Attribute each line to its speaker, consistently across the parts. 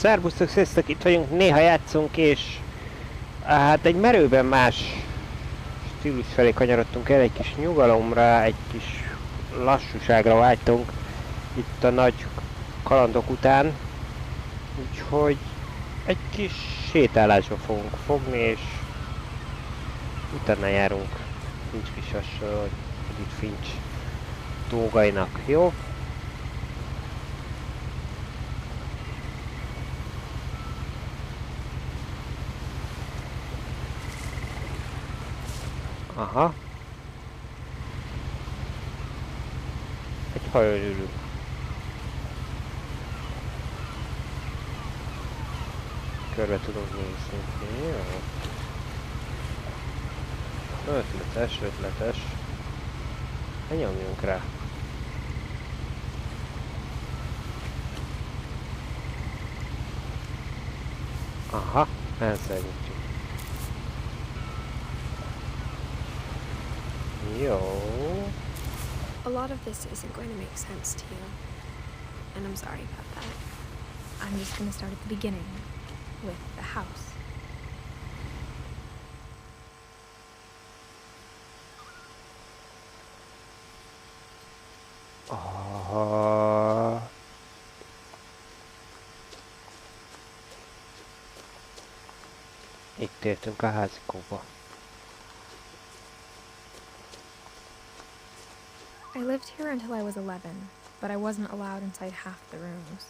Speaker 1: Szerbusztok, sziasztok, itt vagyunk, néha játszunk, és hát egy merőben más stílus felé kanyarodtunk el, egy kis nyugalomra, egy kis lassúságra vágytunk itt a nagy kalandok után, úgyhogy egy kis sétálásba fogunk fogni, és utána járunk Finch Edith Finch dolgainak, jó? Aha. Egy hajón ülünk. Körbe tudunk nézni. Jó. Ötletes, ötletes. Ne nyomjunk rá. Aha, elszegítjük. Jó.
Speaker 2: A lot of this isn't going to make sense to you, and I'm sorry about that. I'm just going to start at the beginning, with the house.
Speaker 1: Itt értünk a házikóba.
Speaker 2: I lived here until I was 11, but I wasn't allowed inside half the rooms.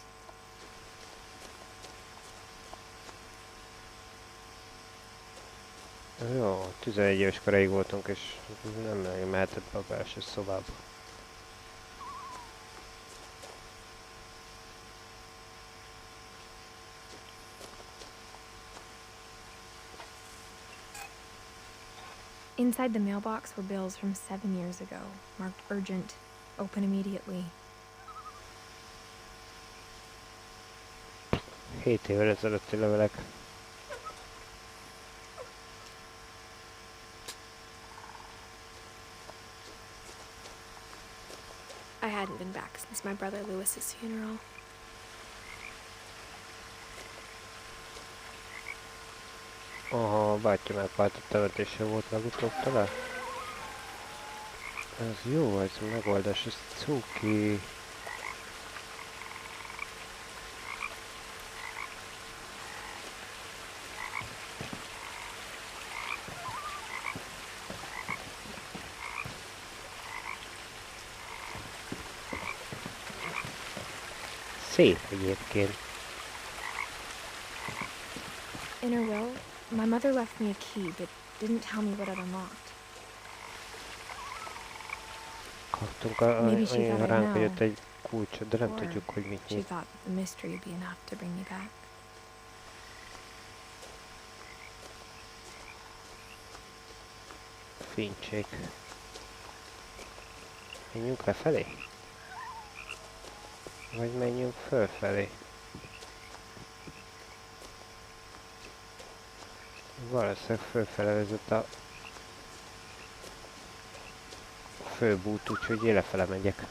Speaker 1: Jó, 11 éves koráig voltunk, és nem mehetett be a belső szobába.
Speaker 2: Inside the mailbox were bills from 7 years ago, marked urgent, open immediately.
Speaker 1: 7 évvel ezelőtti levelek.
Speaker 2: I hadn't been back since my brother Lewis's funeral.
Speaker 1: Aha, bátyja meghalt, temetése volt legutóbb talán. Ez jó, ez a megoldás, ez cuki. Szép egyébként.
Speaker 2: In her will, my mother left me a key, but didn't tell me what it unlocked.
Speaker 1: Kaptunk olyan ránk, hogy jött egy kulcsot, de nem tudjuk, hogy mit
Speaker 2: She
Speaker 1: nyit.
Speaker 2: thought the mystery would be enough to bring me back.
Speaker 1: Fincsék. Menjünk lefelé? Vagy menjünk fölfelé? Valószínűleg fölfele vezet a főbb út, úgyhogy én lefele megyek.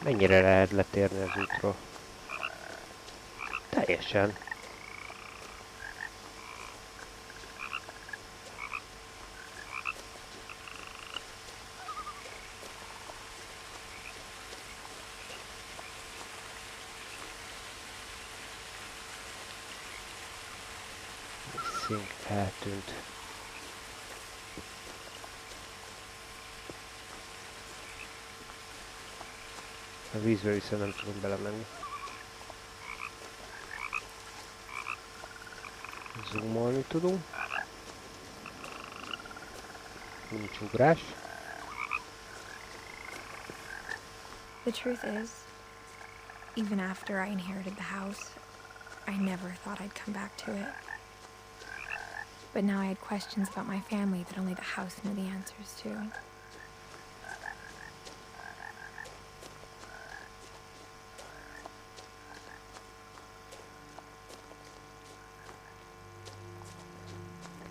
Speaker 1: Mennyire lehet letérni az útról? Teljesen. Szink eltűnt. A vízbe viszont nem tudunk belemenni. Zoomolni tudunk. Nincs ugrás.
Speaker 2: The truth is, even after I inherited the house, I never thought I'd come back to it. But now I had questions about my family that only the house knew the answers to.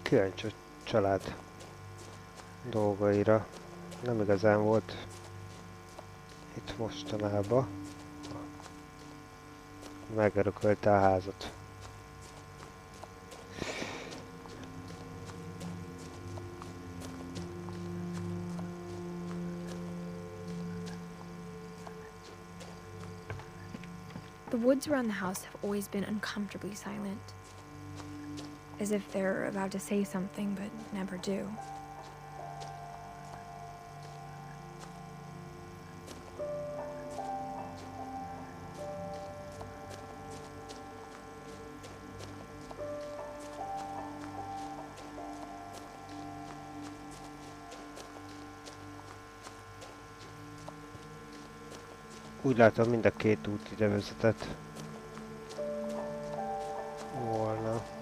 Speaker 1: kíváncsi a család dolgaira. Nem igazán volt itt mostanában. Megörökölte a házat.
Speaker 2: The woods around the house have always been uncomfortably silent. As if they're about to say something but never do.
Speaker 1: Úgy látom, mind a két út ide vezetett volna.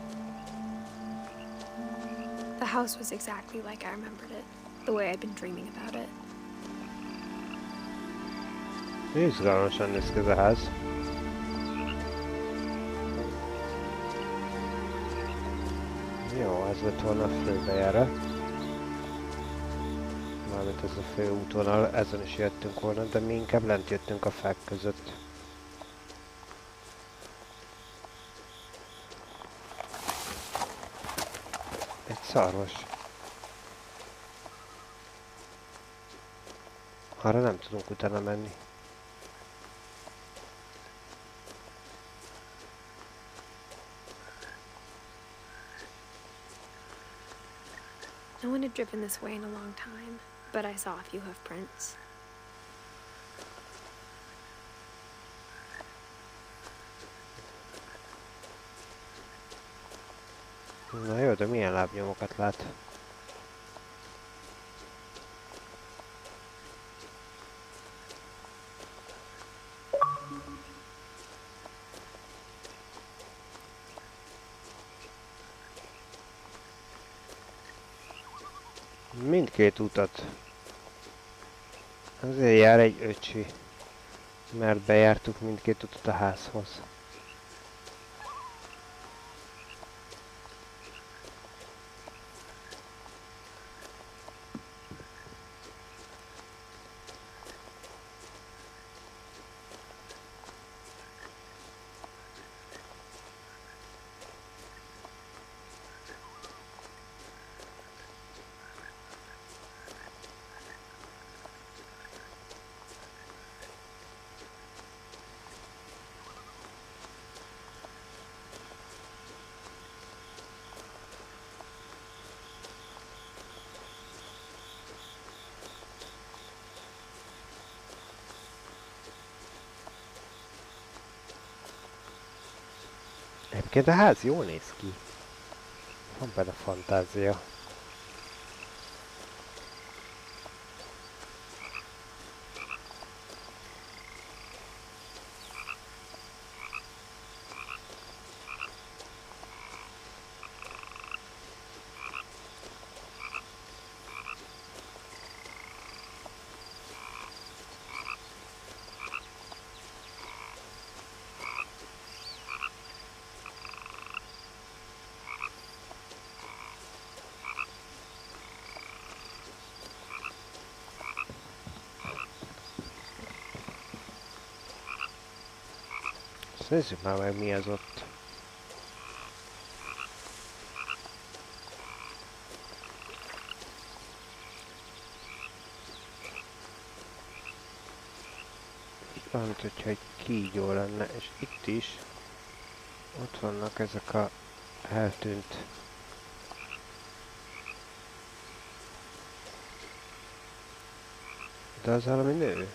Speaker 2: The house was exactly like I remembered it, the way I'd been dreaming about it.
Speaker 1: Izgalmasan néz ki ez a ház. Jó, ez lett volna a főbejárat. Mármint ez a főútvonal, ezen is jöttünk volna, de mi inkább lent jöttünk a fák között. Egy szarvas. Arra nem tudunk utána menni.
Speaker 2: No one had driven this way in a long time, but I saw a few hoof prints.
Speaker 1: Na jó, de milyen lábnyomokat lát? Mindkét utat. Azért jár egy öcsi, mert bejártuk mindkét utat a házhoz. Egyébként a ház jól néz ki. Van benne fantázia. Nézzük már meg, mi az ott. Valamint, hogyha egy kígyó lenne, és itt is ott vannak ezek a eltűnt. De az valami nő,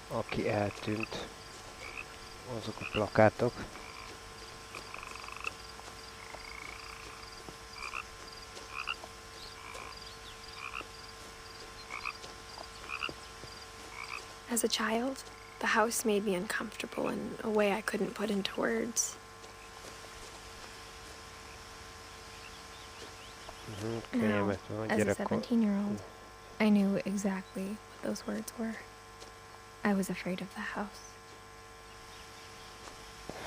Speaker 1: aki eltűnt. Azok a plakátok.
Speaker 2: As a child, the house made me uncomfortable in a way I couldn't put into words. Now, as a 17-year-old, I knew exactly what those words were. I was afraid of the house.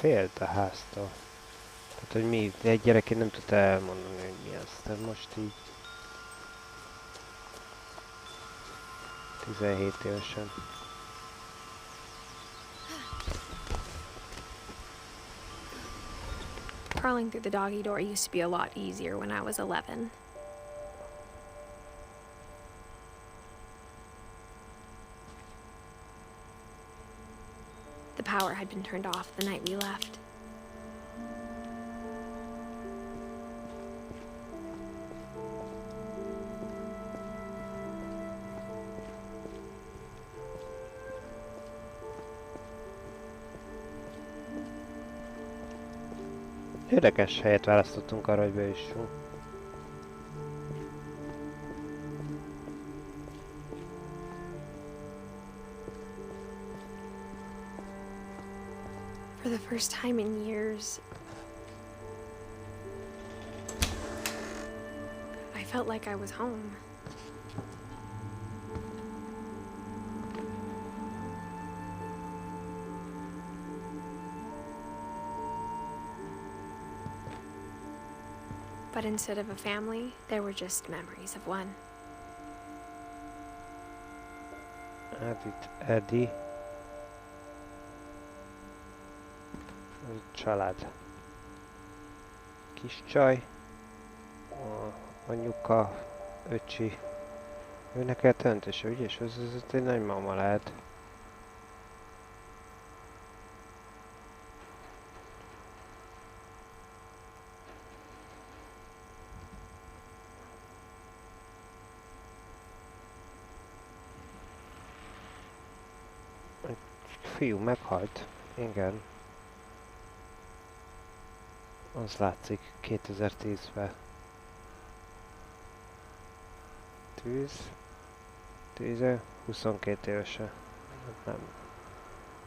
Speaker 1: Félt a háztól. Tehát, hogy mi, egy gyerekként nem tudta elmondani, hogy mi az. Tehát most így 17 évesen.
Speaker 2: Crawling through the doggy door used to be a lot easier when I was 11. The power had been turned off the night we left.
Speaker 1: Érdekes helyet választottunk arra, hogy beüssünk.
Speaker 2: For the first time in years, I felt like I was home. But instead of a family, there were just memories of one.
Speaker 1: Hát itt Edi. Ez a család. Kis csaj. Anyuka, öcsi. Őnek el töntése, ugye? És ez egy nagymama lehet. Fiú meghalt. Igen. Az látszik 2010-ben. Tűze, 22 évese.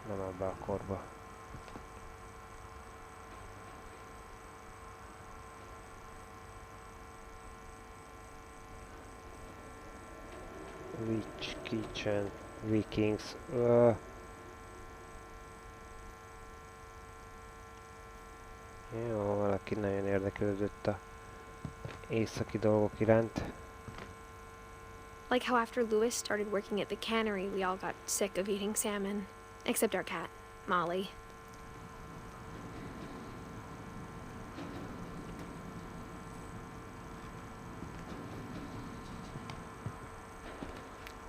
Speaker 1: Nem ebbe a korba. Witch Kitchen, Vikings. Jó, valaki nagyon érdeklődött a északi dolgok iránt.
Speaker 2: Like how after Louis started working at the cannery, we all got sick of eating salmon. Except our cat, Molly.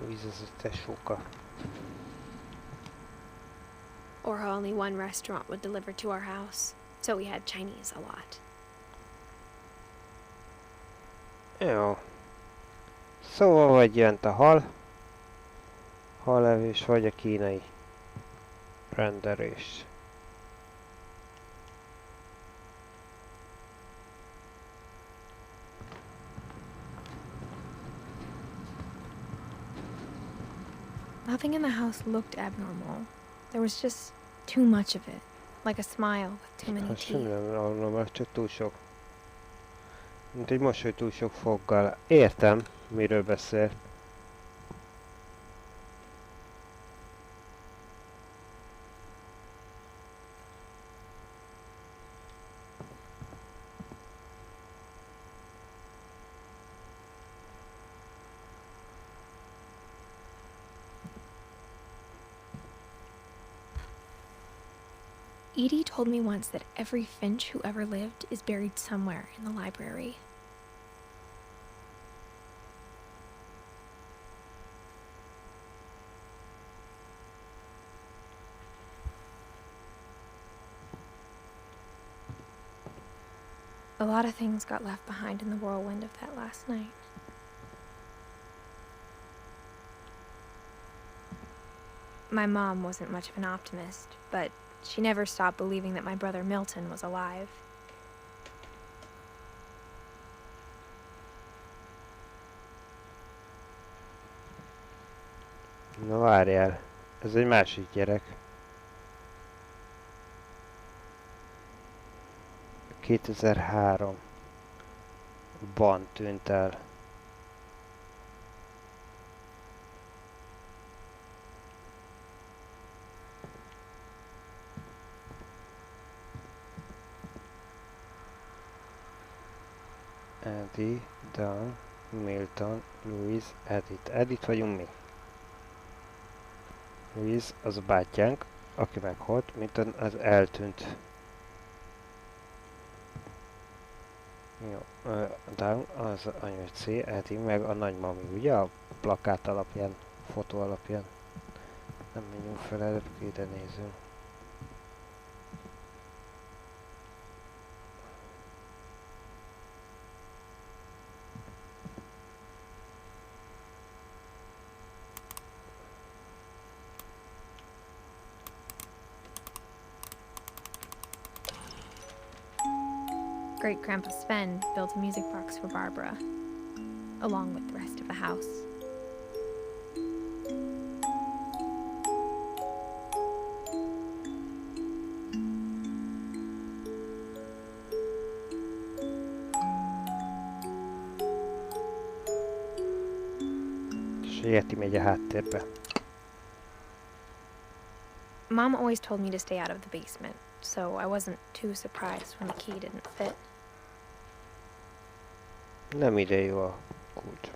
Speaker 1: Vízezetes soka.
Speaker 2: Or how only one restaurant would deliver to our house. So we had Chinese a lot.
Speaker 1: Jó. Szóval vagy jönt a hallevés, vagy a kínai rendelés.
Speaker 2: Nothing in the house looked abnormal. There was just too much of it. Like a smile with too many
Speaker 1: Hát semmi
Speaker 2: teeth.
Speaker 1: nem abnormális, csak túl sok. Mint egy mosoly túl sok foggal. Értem, miről beszél.
Speaker 2: Edie told me once that every Finch who ever lived is buried somewhere in the library. A lot of things got left behind in the whirlwind of that last night. My mom wasn't much of an optimist, but she never stopped believing that my brother Milton was alive.
Speaker 1: Na várjál, ez egy másik gyerek. 2003-ban tűnt el. Eddie, Dan, Milton, Louise, Edith. Edith vagyunk mi. Louise az a bátyánk, aki meghalt, Milton az eltűnt. Jó, Dan az anyuci, Eddie meg a nagymami, ugye a plakát alapján, fotó alapján. Nem menjünk fel, előbb ide nézünk.
Speaker 2: Great-Grandpa Sven built a music box for Barbara, along with the rest of the house.
Speaker 1: Yeti megy a háttérbe.
Speaker 2: Mom always told me to stay out of the basement, so I wasn't too surprised when the key didn't fit.
Speaker 1: Nem ide jó a kulcs.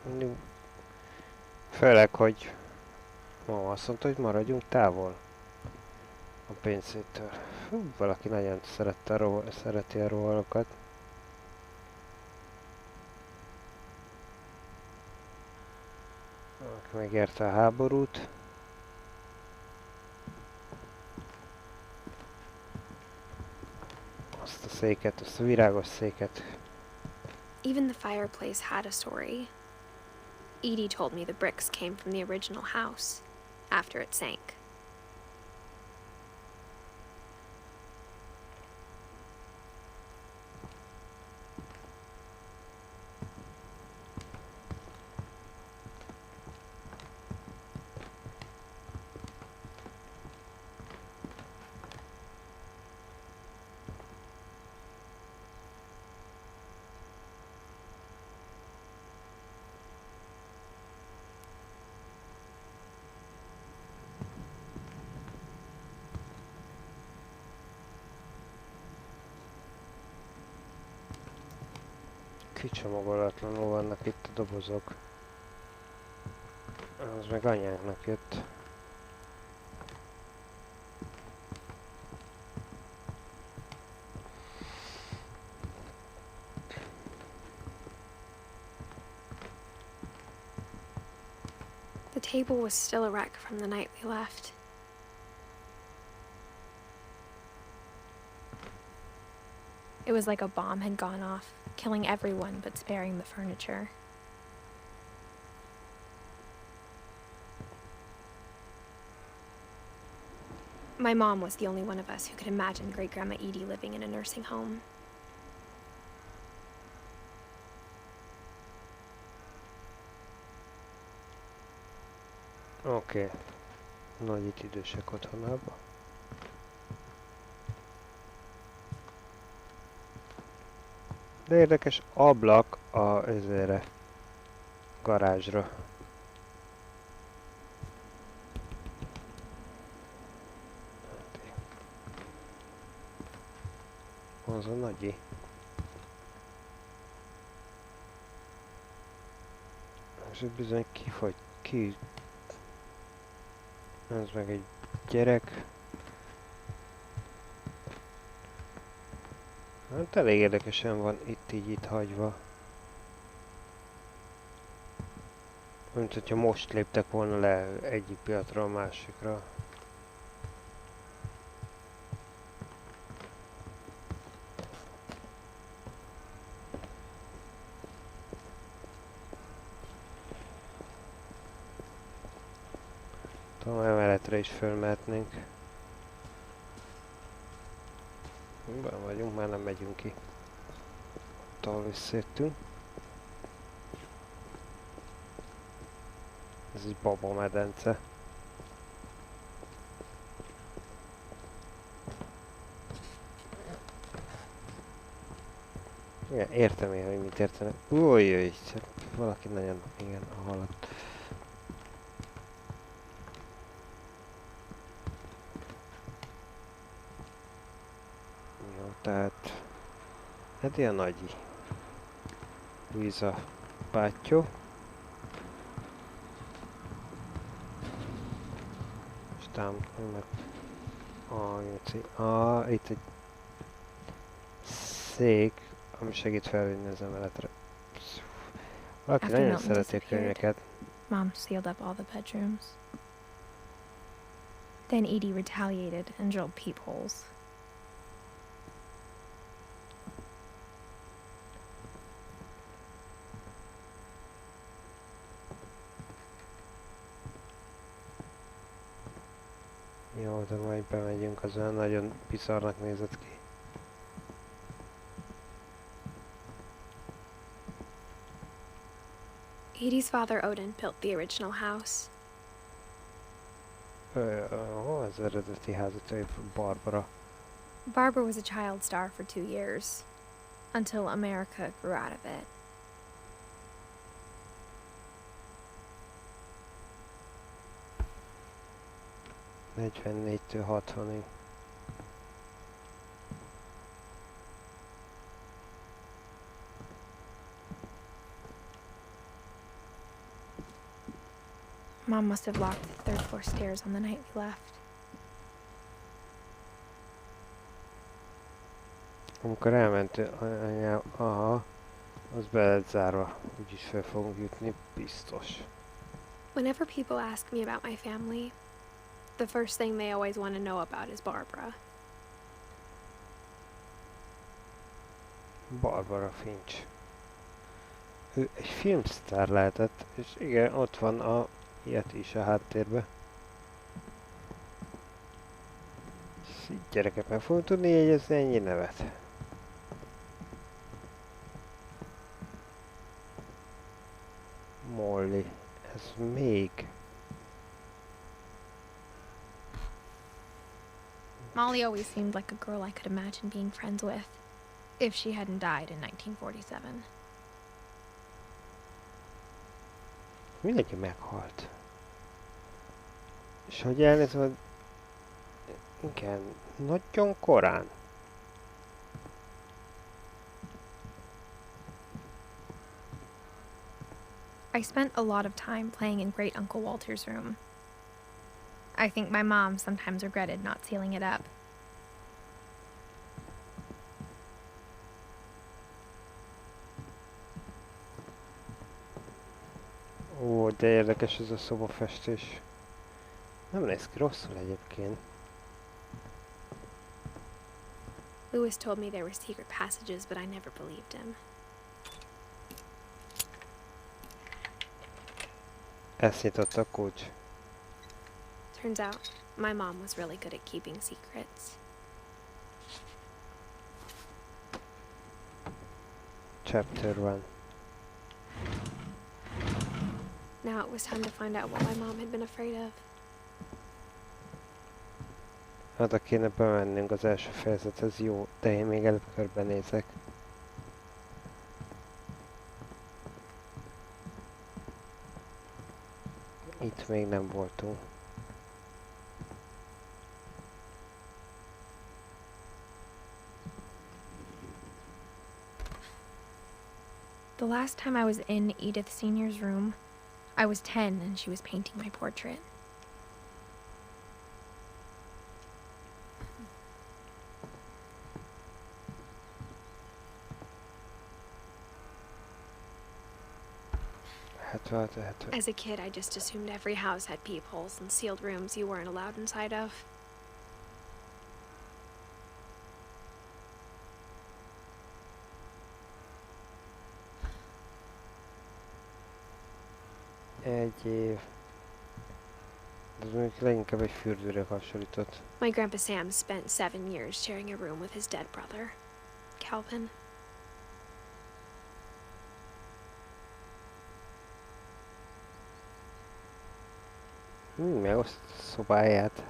Speaker 1: Főleg, hogy ma azt mondta, hogy maradjunk távol a pénzétől. Valaki nagyon szereti a rovarokat. Valaki megérte a háborút. Azt a széket, azt a virágos széket.
Speaker 2: Even the fireplace had a story. Edie told me the bricks came from the original house, after it sank.
Speaker 1: Kicsomagolatlanul vannak itt a dobozok. Az meg anyánknak jött.
Speaker 2: The table was still a wreck from the night we left. It was like a bomb had gone off, killing everyone but sparing the furniture. My mom was the only one of us who could imagine Great-Grandma Edie living in a nursing home.
Speaker 1: Oké. Nagy itt idősek otthonába. De érdekes ablak a ezére garázsra. Az a nagyi. És itt bizony kifogy ki. Ez meg egy gyerek. Hát elég érdekesen van itt hagyva. Mint hogyha most léptek volna le egyik pillanatról a másikra. Talán emeletre is fölmehetnénk. Ben vagyunk, már nem megyünk ki. Attól visszajöttünk. Ez egy babamedence. Igen, értem én, hogy mit értenek. Újjaj, valaki nagyon, igen, hallott. Jó, tehát... Hát ilyen nagyi. Luisa bátyó. És támadunk meg. Itt egy szék, ami segít felvinni az emeletre. Valaki
Speaker 2: After
Speaker 1: nagyon
Speaker 2: Milton
Speaker 1: szereti a
Speaker 2: disappeared,
Speaker 1: könyveket.
Speaker 2: Mom sealed up all the bedrooms. Then Edie retaliated and drilled peepholes.
Speaker 1: Jó, de majd bemegyünk, az olyan nagyon bizarrnak nézett ki.
Speaker 3: Edie's father Odin built the original house.
Speaker 1: Hol az eredeti házat, Barbara?
Speaker 2: Barbara was a child star for 2 years, until America grew out of it.
Speaker 1: ...44-től 60-ig.
Speaker 2: Mom must have locked the third floor stairs on the night we left.
Speaker 1: Amikor elment anyám, aha, az be lett zárva. Úgyis fel fogunk jutni, biztos.
Speaker 3: Whenever people ask me about my family, the first thing they always want to know about is Barbara.
Speaker 1: Barbara Finch. Ő egy filmsztár lehetett, és igen, ott van a ilyet is a háttérben. És így gyerekek, meg fogunk tudni jegyezni ennyi nevet. Molly. Ez még.
Speaker 2: Molly always seemed like a girl I could imagine being friends with, if she hadn't died in 1947.
Speaker 1: Mindenki meghalt. És hogy elnézve, igen, nagyon korán.
Speaker 2: I spent a lot of time playing in Great Uncle Walter's room. I think my mom sometimes regretted not sealing it up.
Speaker 1: Ó, de érdekes ez a szobafestés. Nem néz ki rosszul egyébként.
Speaker 3: Lewis told me there were secret passages, but I never believed him.
Speaker 1: Ezt nyitotta a kulcs.
Speaker 3: Turns out, my mom was really good at keeping secrets.
Speaker 1: Chapter 1.
Speaker 3: Now it was time to find out what my mom had been afraid of.
Speaker 1: Oda kéne bemennünk az első fejezethez, jó, de én még előbb körbenézek. Itt még nem voltunk.
Speaker 2: The last time I was in Edith Sr.'s room, I was 10 and she was painting my portrait.
Speaker 3: As a kid, I just assumed every house had peepholes and sealed rooms you weren't allowed inside of.
Speaker 1: Egy év. Ez mondjuk leginkább egy fürdőre hasonlított.
Speaker 3: My grandpa Sam spent 7 years sharing a room with his dead brother, Calvin.
Speaker 1: Megosztott a szobáját.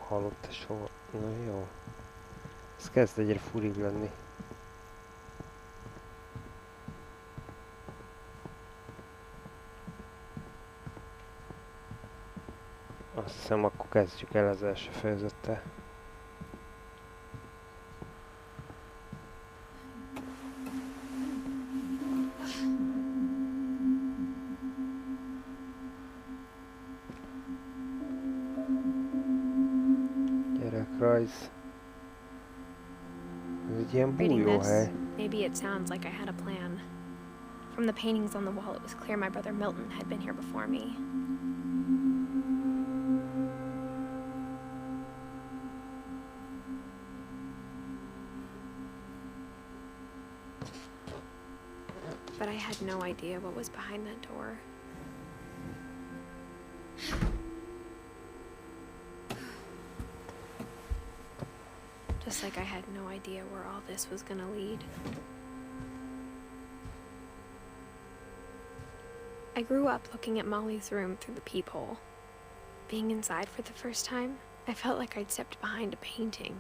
Speaker 1: Halott a soha. Na jó. Ez kezd egyre furibb lenni. Azt hiszem, akkor kezdjük el az első fejezettel. néprajz. Ez egy ilyen
Speaker 3: Reading this,
Speaker 1: bújóhely.
Speaker 3: maybe it sounds like I had a plan. From the paintings on the wall, it was clear my brother Milton had been here before me. But I had no idea what was behind that door. Just like I had no idea where all this was gonna lead. I grew up looking at Molly's room through the peephole. Being inside for the first time, I felt like I'd stepped behind a painting.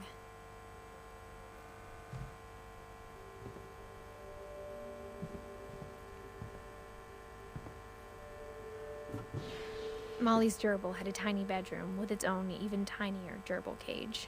Speaker 3: Molly's gerbil had a tiny bedroom with its own even tinier gerbil cage.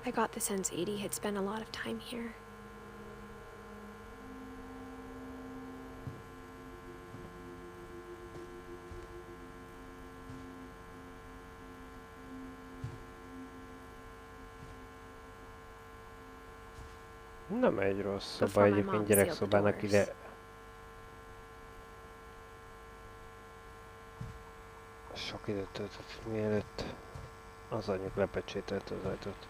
Speaker 3: I got the sense Edie had spent a lot of time here.
Speaker 1: Nem egy rossz szoba egyébként gyerekszobának ide. Sok időt töltött mielőtt az anyjuk lepecsételte az ajtót.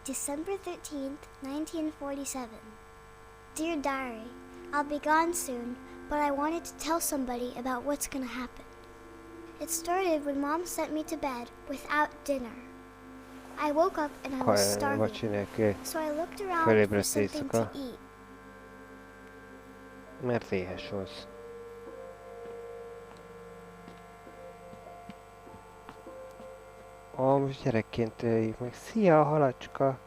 Speaker 4: December 13th, 1947. Dear Diary, I'll be gone soon, but I wanted to tell somebody about what's gonna happen. It started when Mom sent me to bed without dinner. I woke up and I was starving, so I looked around for something to eat.
Speaker 1: Mert éhes volsz. Ó, most gyerekként öljük meg. Szia, halacska!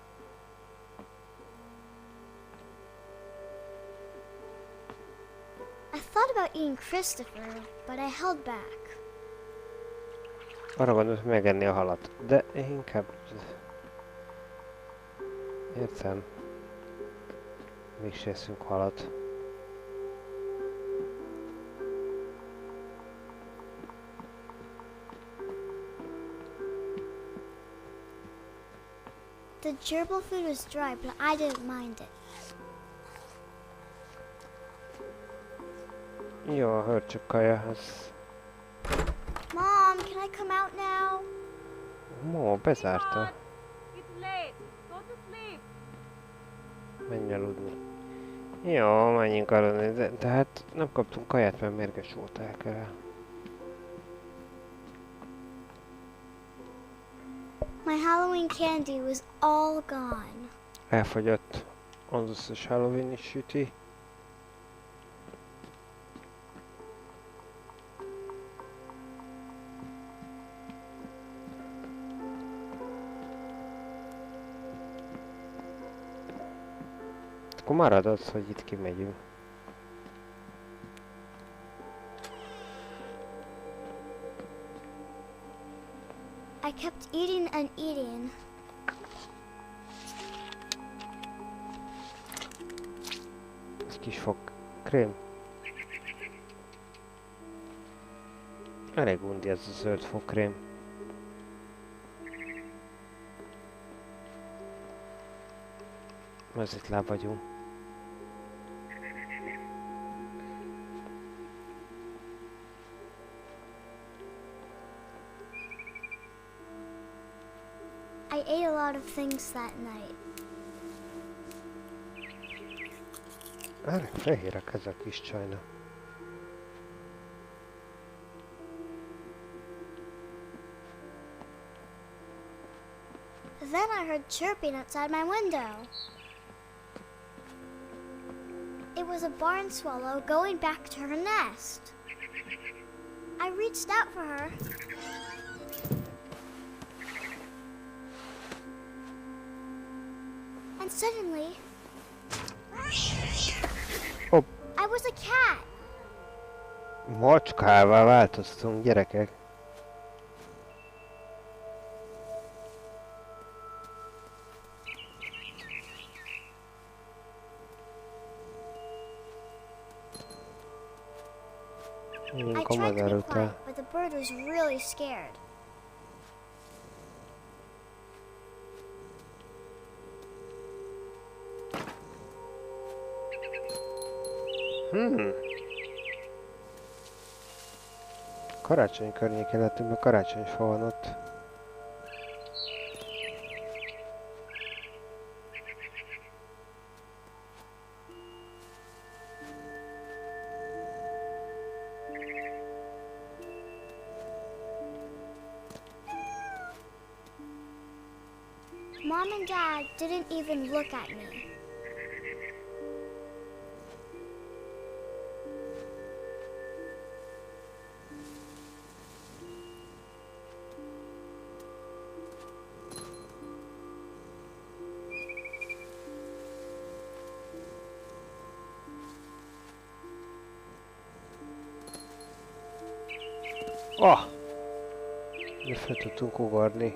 Speaker 4: I thought about eating Christopher, but I held back.
Speaker 1: Arra gondolt, hogy megenni a halat, de inkább... Értem. Mégis eszünk halat.
Speaker 4: The gerbil food was dry, but I didn't mind it.
Speaker 1: Jó, a hörcsök kaja, ez...
Speaker 4: Mom, can I come out now?
Speaker 1: Mó, bezárta.
Speaker 5: It's late. Go to sleep.
Speaker 1: Menj aludni. Jó, menjünk aludni, de hát nem kaptunk kaját, mert mérges voltál rá.
Speaker 4: My Halloween candy was all gone.
Speaker 1: Elfogyott az összes Halloween-i süti. Akkor marad az, hogy itt kimegyünk.
Speaker 4: I kept eating and eating.
Speaker 1: Ez kis fog krém. Elég undi ez a zöld fogkrém. Ez itt lábagyunk.
Speaker 4: I ate a lot of things that night.
Speaker 1: Elég fehérek ez a kis csajna.
Speaker 4: Then I heard chirping outside my window. It was a barn swallow going back to her nest. I reached out for her. And suddenly,
Speaker 1: Hopp,
Speaker 4: I was a cat.
Speaker 1: macskává változtunk, gyerekek.
Speaker 4: I
Speaker 1: Menjünk a
Speaker 4: tried to
Speaker 1: madár
Speaker 4: be
Speaker 1: után.
Speaker 4: quiet, but the bird was really scared.
Speaker 1: Karácsony környékén lettünk, mert karácsonyfa van ott.
Speaker 4: Mom and Dad didn't even look at me.
Speaker 1: Ah! De fel tudtunk ugorni.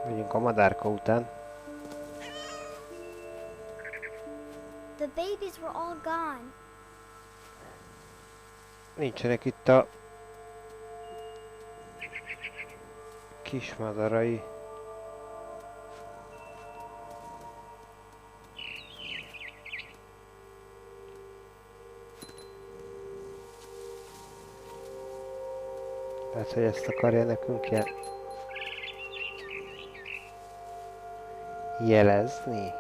Speaker 1: Megyünk a madárka után.
Speaker 4: The babies were all gone.
Speaker 1: Nincsenek itt a kismadarai. Lehet, hogy ezt akarja nekünk jelezni.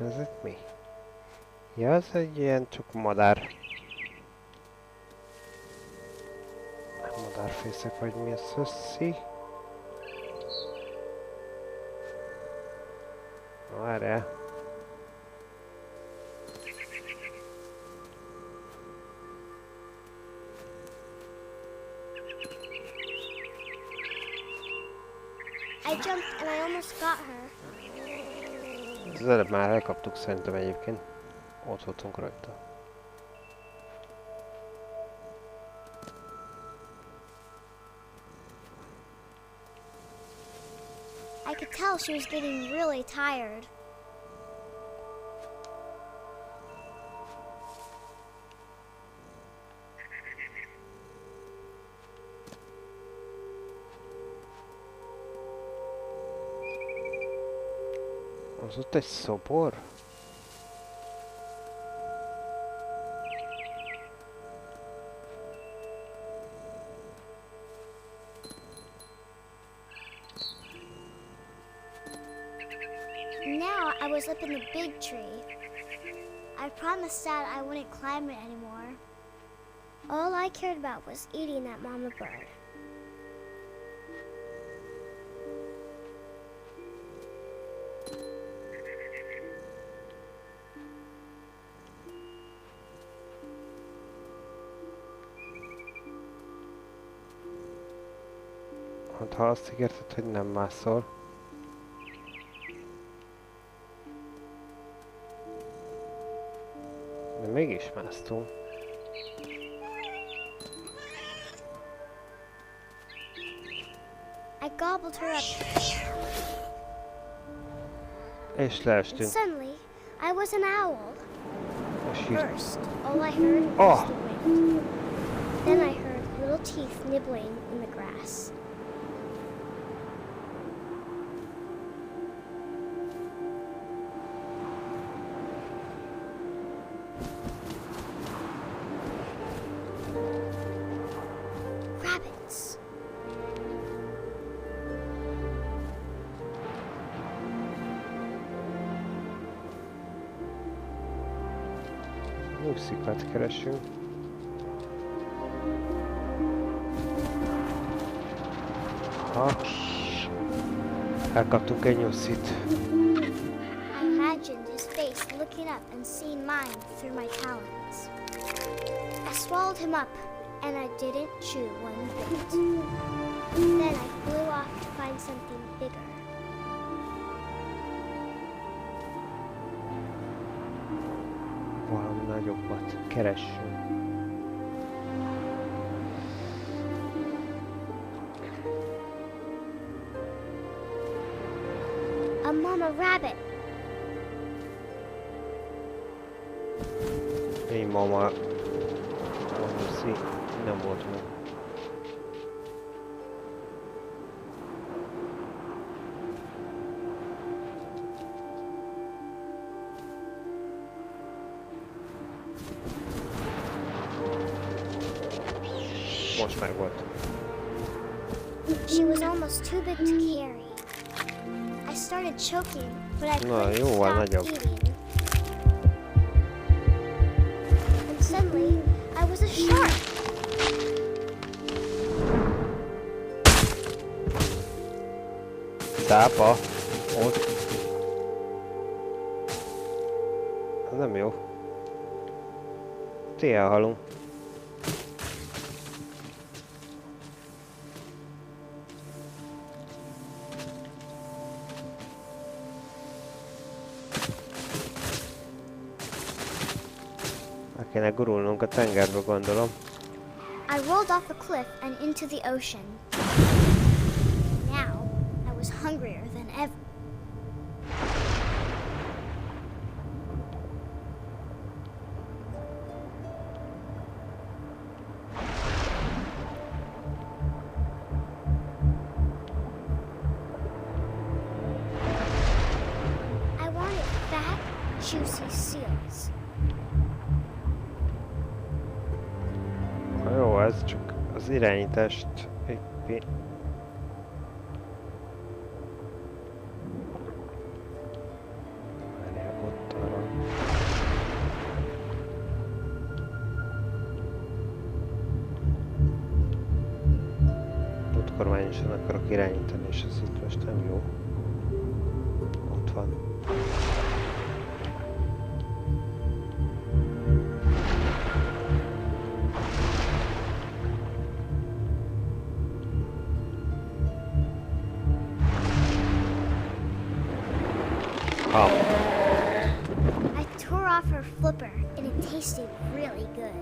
Speaker 1: Ez itt mi? Ja, ez egy ilyen csak madár. Madárfészek vagy mi ez összi? Várjál.
Speaker 4: I jumped and I almost got her.
Speaker 1: Az előbb már elkaptuk szerintem egyébként. Ott voltunk rajta.
Speaker 4: I could tell she was getting really tired.
Speaker 1: Az ott egy szobor?
Speaker 4: Now I was up in the big tree. I promised Dad I wouldn't climb it anymore. All I cared about was eating that mama bird.
Speaker 1: Hát ha azt ígérted, hogy nem mászol. De mégis másztunk.
Speaker 4: I gobbled her up.
Speaker 1: És
Speaker 4: And
Speaker 1: leestünk.
Speaker 4: suddenly, I was an owl.
Speaker 1: És így...
Speaker 4: First, all I heard
Speaker 1: Oh.
Speaker 4: was the wind. Then I heard little teeth nibbling in the grass. Rabbits.
Speaker 1: Nyugszikat keresünk. Ha. Elkaptunk egy nyuszit.
Speaker 4: I imagined his face looking up and seeing mine through my talons. I swallowed him up, and I didn't chew one bit. Then I flew off to find something bigger.
Speaker 1: Valami nagyobbat keressünk.
Speaker 4: A mama rabbit.
Speaker 1: Én mama... Nyuszi nem volt meg. Most meg volt.
Speaker 4: She was almost too big to carry. I started choking, but I
Speaker 1: Na,
Speaker 4: couldn't
Speaker 1: jóval
Speaker 4: stop
Speaker 1: nagyobb.
Speaker 4: eating. And suddenly, I was a shark.
Speaker 1: Cápa. Ott. Ez nem jó. Ti elhalunk. Meg kéne gurulnunk a tengerbe, gondolom.
Speaker 4: I rolled off a cliff and into the ocean. Now, I was hungrier than ever. I wanted fat, juicy seals.
Speaker 1: Na jó, ez csak az irányítást éppen. Várjál, ott arra. Ott kormányosan akarok irányítani, és ez itt most nem jó. Ott van.
Speaker 4: I tore off her flipper, and it tasted really good.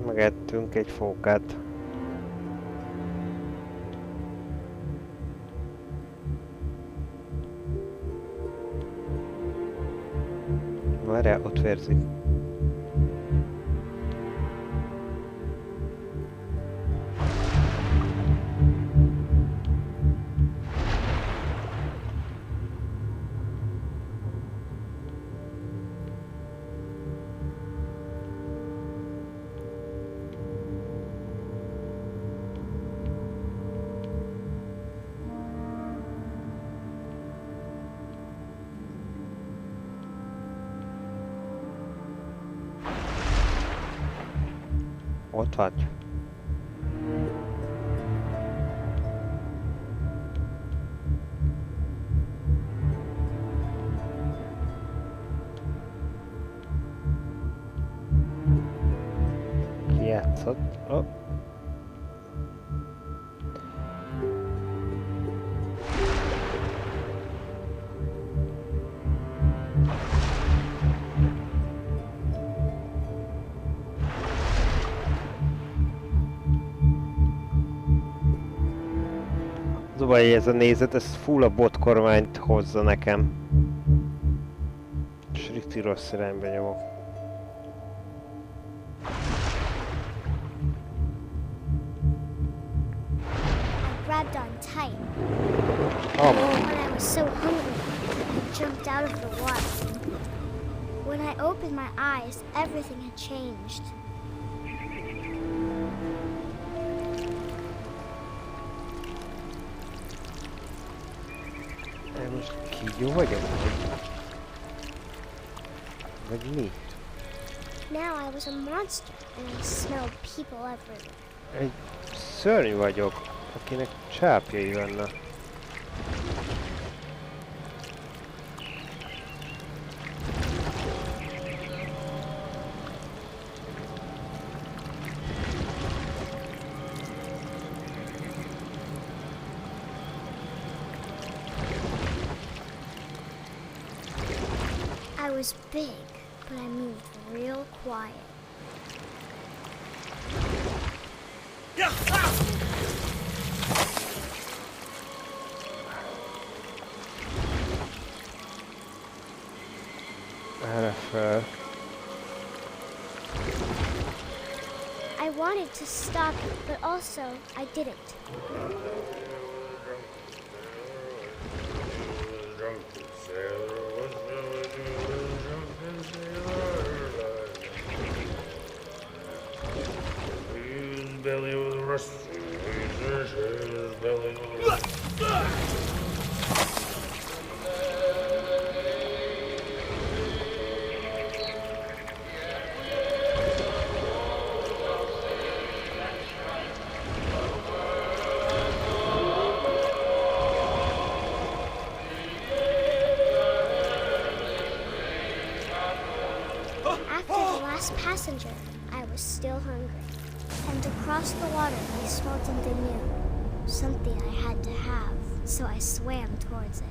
Speaker 1: Megettünk egy fókát. Várjál, ott vérzik. Ott vagy. Ki játszott? Oh. Az a baj, hogy ez a nézet, ez full a bot kormányt hozza nekem. És rikti rossz irányba nyomok.
Speaker 4: I grabbed on tight.
Speaker 1: Oh.
Speaker 4: When I was so hungry, I jumped out of the water. When I opened my eyes, everything had changed.
Speaker 1: Most kígyó vagyok? Vagy mi?
Speaker 4: Now I was a monster, and I smelled people everywhere.
Speaker 1: Egy szörny vagyok, akinek csápjai vannak.
Speaker 4: I was big, but I moved real quiet.
Speaker 1: Erre fel.
Speaker 4: I wanted to stop it, but also I didn't. Passenger, I was still hungry. And across the water, I smelled something new. Something I had to have, so I swam towards it.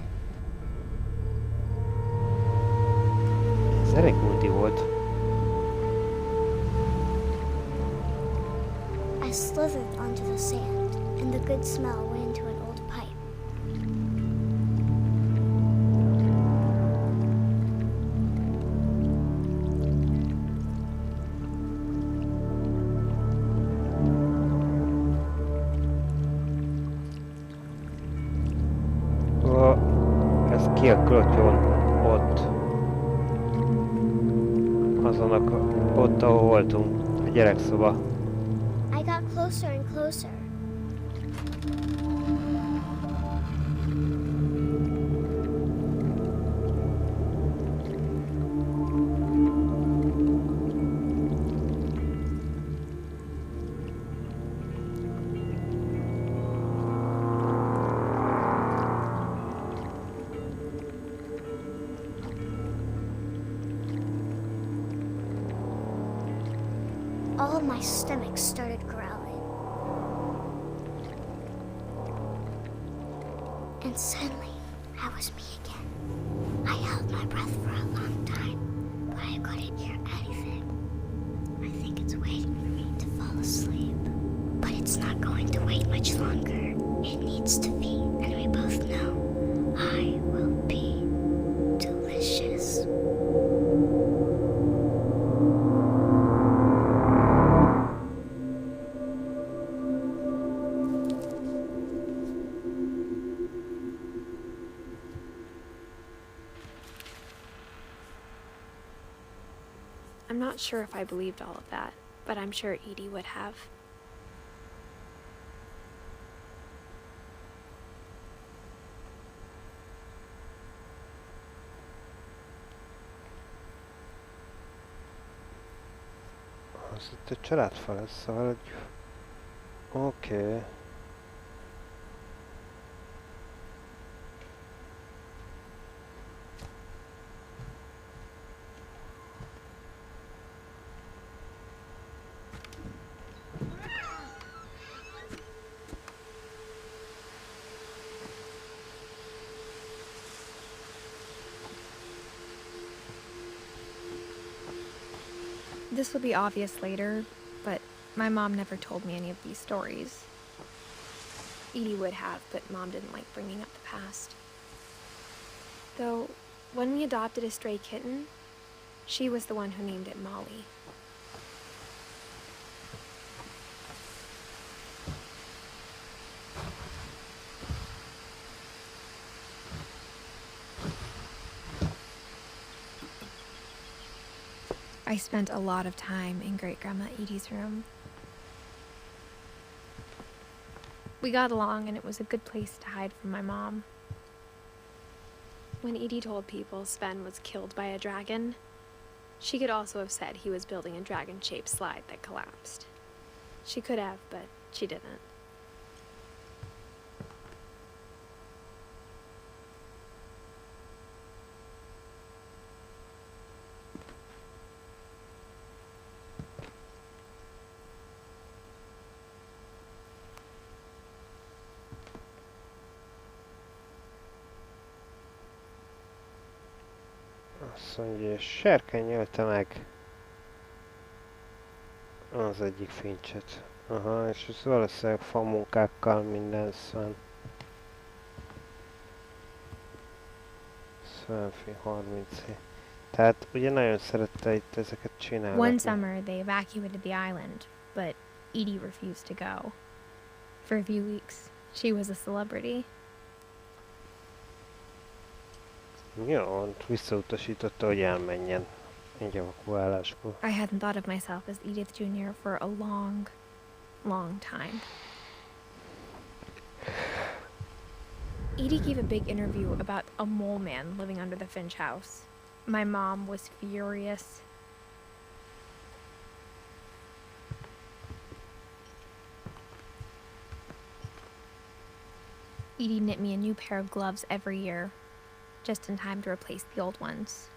Speaker 1: Ez elég multi volt.
Speaker 4: I slithered onto the sand, and the good smell went into an old pipe.
Speaker 1: Ki a klotyon ott? Ott, ahol voltunk. A gyerekszoba.
Speaker 4: I got closer and closer. All of my stomach started growling. And suddenly, I was me again. I held my breath for a long time, but I couldn't hear anything. I think it's waiting for me to fall asleep. But it's not going to wait much longer. It needs to be, and we both know I will be delicious.
Speaker 3: I'm not sure if I believed all of that, but I'm sure Edie would have.
Speaker 1: Az itt egy családfa lesz, szóval egy... Oké.
Speaker 2: This will be obvious later, but my mom never told me any of these stories.
Speaker 3: Edie would have, but Mom didn't like bringing up the past. Though, when we adopted a stray kitten, she was the one who named it Molly.
Speaker 2: I spent a lot of time in Great-Grandma Edie's room. We got along, and it was a good place to hide from my mom.
Speaker 3: When Edie told people Sven was killed by a dragon, She could also have said he was building a dragon-shaped slide that collapsed. She could have, but she didn't.
Speaker 1: Azt mondja, és serkeny ölte meg az egyik Finchet. Aha, és ez valószínűleg famunkákkal minden van. 30. Tehát ugye nagyon szerette itt ezeket csinálni.
Speaker 2: One summer, they evacuated the island, but Edie refused to go. For a few weeks, she was a celebrity.
Speaker 1: Jó, visszautasította, hogy elmenjen egy evakuálásból.
Speaker 2: I hadn't thought of myself as Edith Jr. for a long, long time. Edie gave a big interview about a mole man living under the Finch house. My mom was furious. Edie knit me a new pair of gloves every year, just in time to replace the old ones.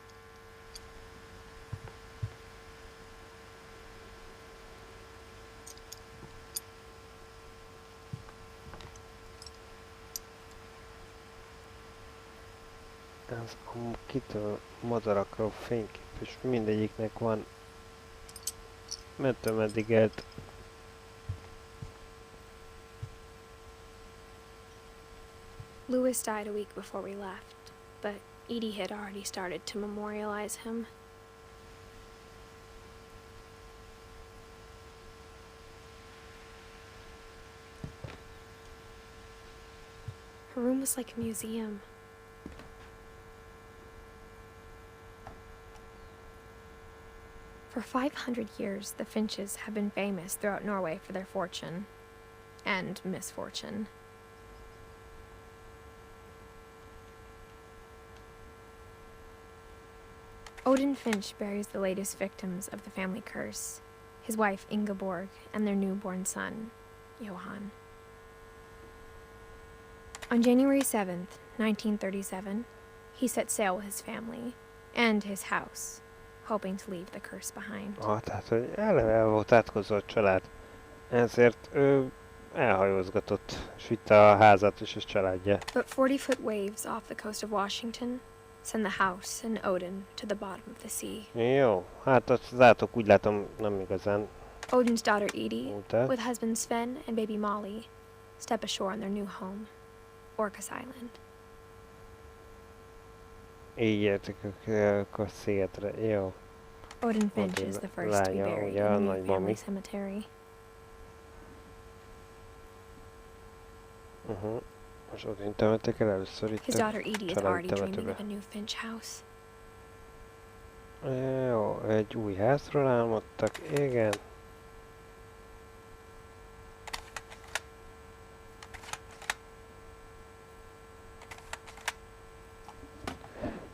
Speaker 1: Ez a kitől madarakról fénykép, és mindegyiknek van meddig
Speaker 3: Louis died a week before we left, but Edie had already started to memorialize him. Her room was like a museum. For 500 years, the Finches have been famous throughout Norway for their fortune and misfortune. Odin Finch buries the latest victims of the family curse, his wife Ingeborg and their newborn son, Johan. On January 7th, 1937, he set sail with his family and his house, hoping to leave the curse behind.
Speaker 1: Tehát, hogy eleve volt átkozva a család. Ezért ő elhajózgatott, és vitte a házat és a családja.
Speaker 3: But 40-foot waves off the coast of Washington send the house and Odin to the bottom of the sea.
Speaker 1: Jó, hát az átok úgy látom nem igazán.
Speaker 3: Odin's daughter Edie, with husband Sven and baby Molly, step ashore on their new home, Orcas Island.
Speaker 1: Így értek a szigetre, jó.
Speaker 2: Odin Finch is the first to be buried in the new family cemetery.
Speaker 1: Most Odin temettek el először itt
Speaker 3: His daughter Edie is already dreaming
Speaker 1: temetőbe.
Speaker 3: of a new Finch house.
Speaker 1: Jó, egy új házról álmodtak, igen.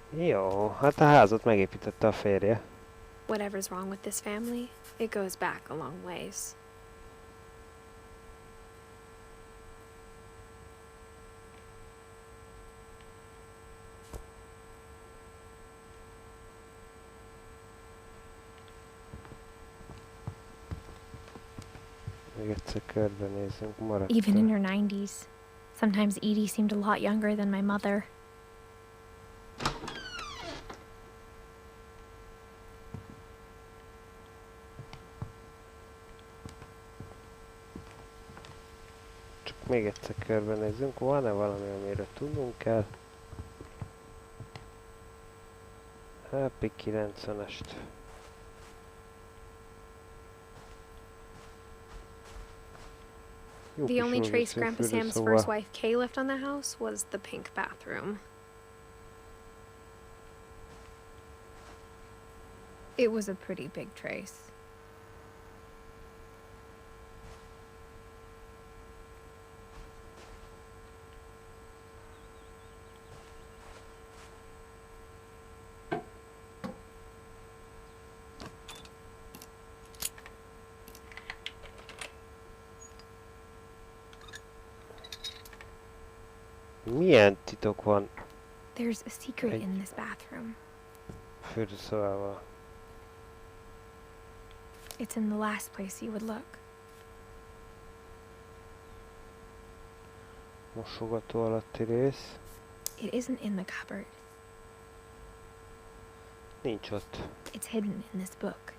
Speaker 1: Jó, hát a házat megépítette a férje.
Speaker 3: Whatever's wrong with this family, it goes back a long ways.
Speaker 1: Még egyszer körbenézünk, maradtunk.
Speaker 2: Even in her 90s. Sometimes Edie seemed a lot younger than my mother.
Speaker 1: Csak még egyszer körbenézünk, van-e valami, amiről tudnunk kell? Happy 90-est.
Speaker 3: The only trace Grandpa Sam's first wife Kay left on the house was the pink bathroom.
Speaker 2: It was a pretty big trace.
Speaker 1: Milyen titok van
Speaker 2: There's a secret in this bathroom.
Speaker 1: fürdőszobával?
Speaker 2: It's in the last place you would look.
Speaker 1: Mosogató alatti rész.
Speaker 2: It isn't in the cupboard.
Speaker 1: Nincs ott.
Speaker 2: It's hidden in this book.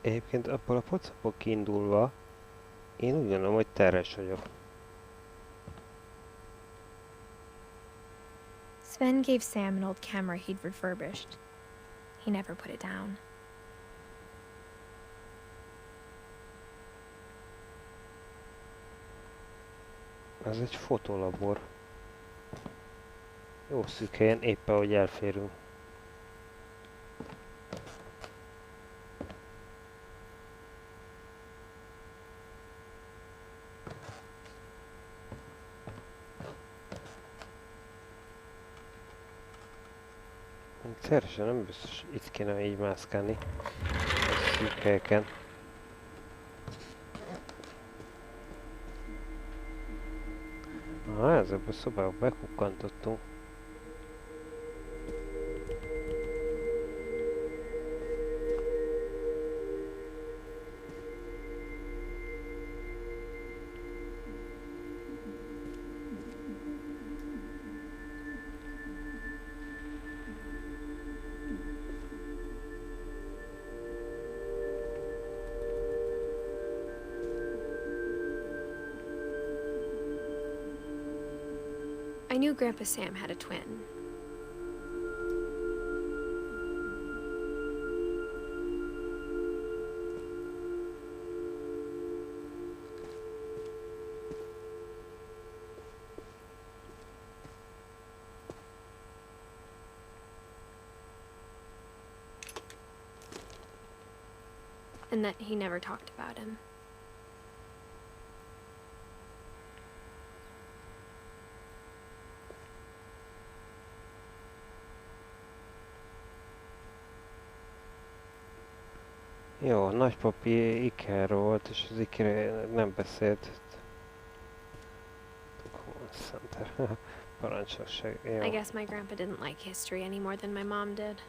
Speaker 1: Egyébként abból a pocakból kiindulva, én úgy gondolom, hogy terhes vagyok.
Speaker 2: Sven gave Sam an old camera he'd refurbished. He never put it down.
Speaker 1: Ez egy fotolabor. Jó szűk helyen, éppen hogy elférünk. Teljesen nem biztos, itt kéne így mászkálni a szűk helyeken. Ezekbe a szobába bekukkantottunk.
Speaker 3: I knew Grandpa Sam had a twin. And that he never talked about him.
Speaker 1: Jó, nagypapi Ikerről volt, és az Iker nem beszélt. Center. Parancsosság. Jó.
Speaker 3: I guess my grandpa didn't like history any more than my mom did.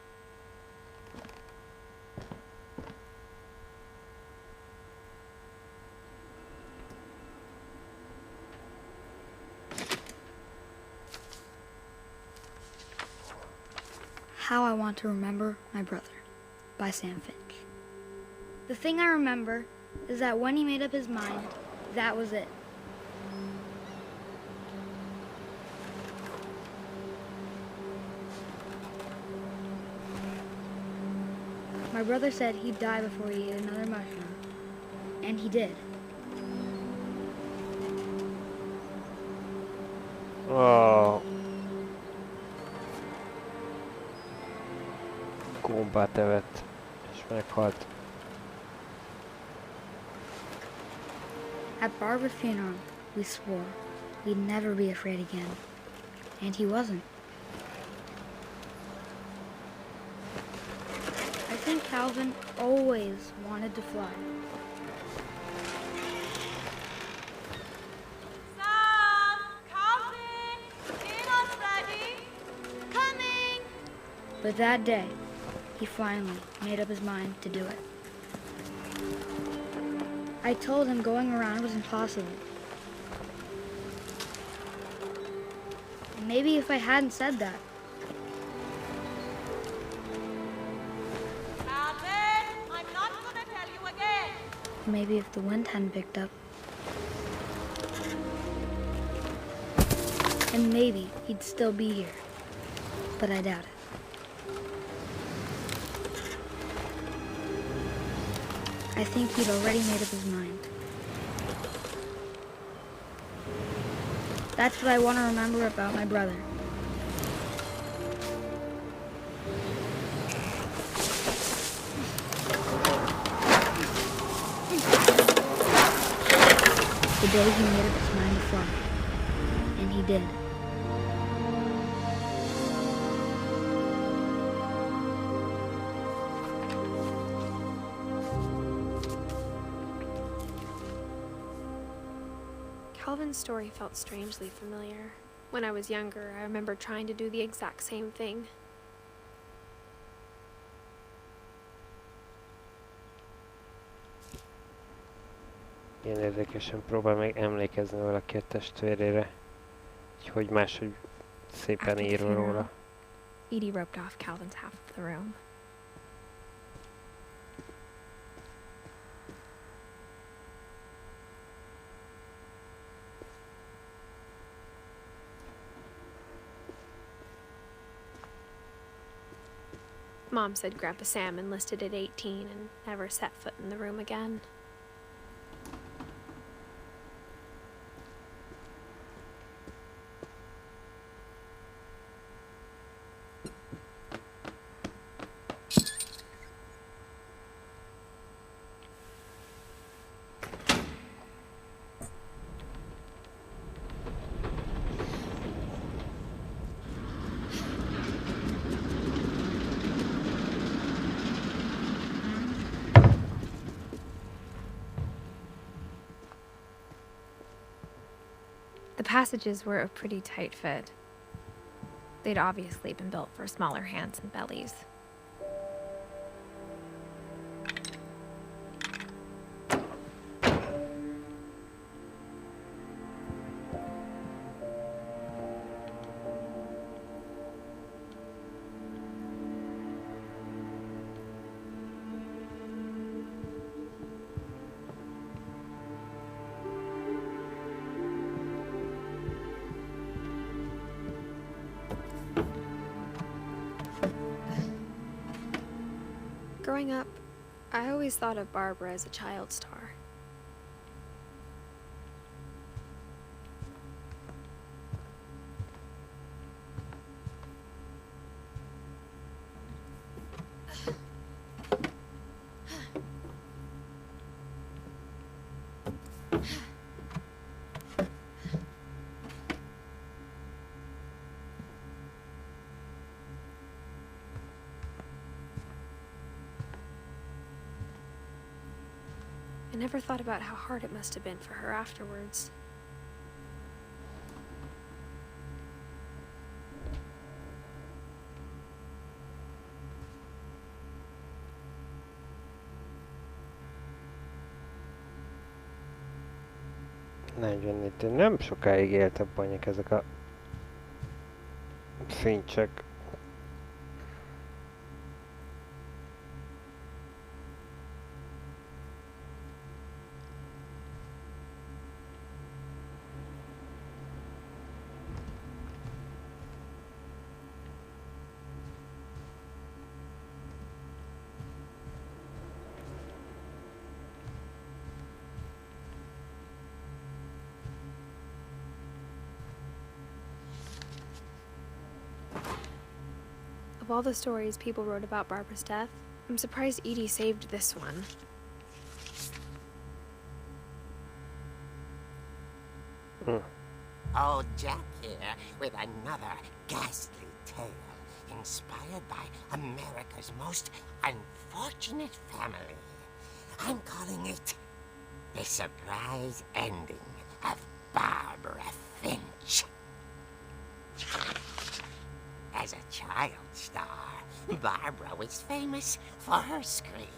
Speaker 6: How I Want to Remember My Brother by Sam Finch. The thing I remember is that when he made up his mind, that was it. My brother said he'd die before he ate another mushroom, and he did.
Speaker 1: Oh. Gombát evett, és meghalt.
Speaker 6: At Barbara's funeral, we swore we'd never be afraid again, and he wasn't. I think Calvin always wanted to fly.
Speaker 5: Sam! Calvin! Dinner's ready! Coming!
Speaker 6: But that day, he finally made up his mind to do it. I told him going around was impossible. And maybe if I hadn't said that,
Speaker 5: Calvin! I'm not gonna tell you again!
Speaker 6: maybe if the wind hadn't picked up, and maybe he'd still be here. But I doubt it. I think he'd already made up his mind. That's what I want to remember about my brother. The day he made up his mind to fly. And he did.
Speaker 3: Calvin's story felt strangely familiar. When I was younger, I remember trying to do the exact same thing.
Speaker 1: Ilyen érdekesen próbál meg emlékezni valaki a testvérére. Hogy máshogy szépen ír róla.
Speaker 2: Edie roped off Calvin's half of the room.
Speaker 3: Mom said Grandpa Sam enlisted at 18 and never set foot in the room again.
Speaker 2: The passages were a pretty tight fit. They'd obviously been built for smaller hands and bellies.
Speaker 3: Growing up, I always thought of Barbara as a child star. I never thought about how hard it must have been for her afterwards.
Speaker 1: Nem sokáig éltek banyek ezek a Finchek.
Speaker 3: Of all the stories people wrote about Barbara's death, I'm surprised Edie saved this one.
Speaker 7: Old Jack here with another ghastly tale inspired by America's most unfortunate family. I'm calling it The Surprise Ending of Barbara Finch. As a child star, Barbara was famous for her scream.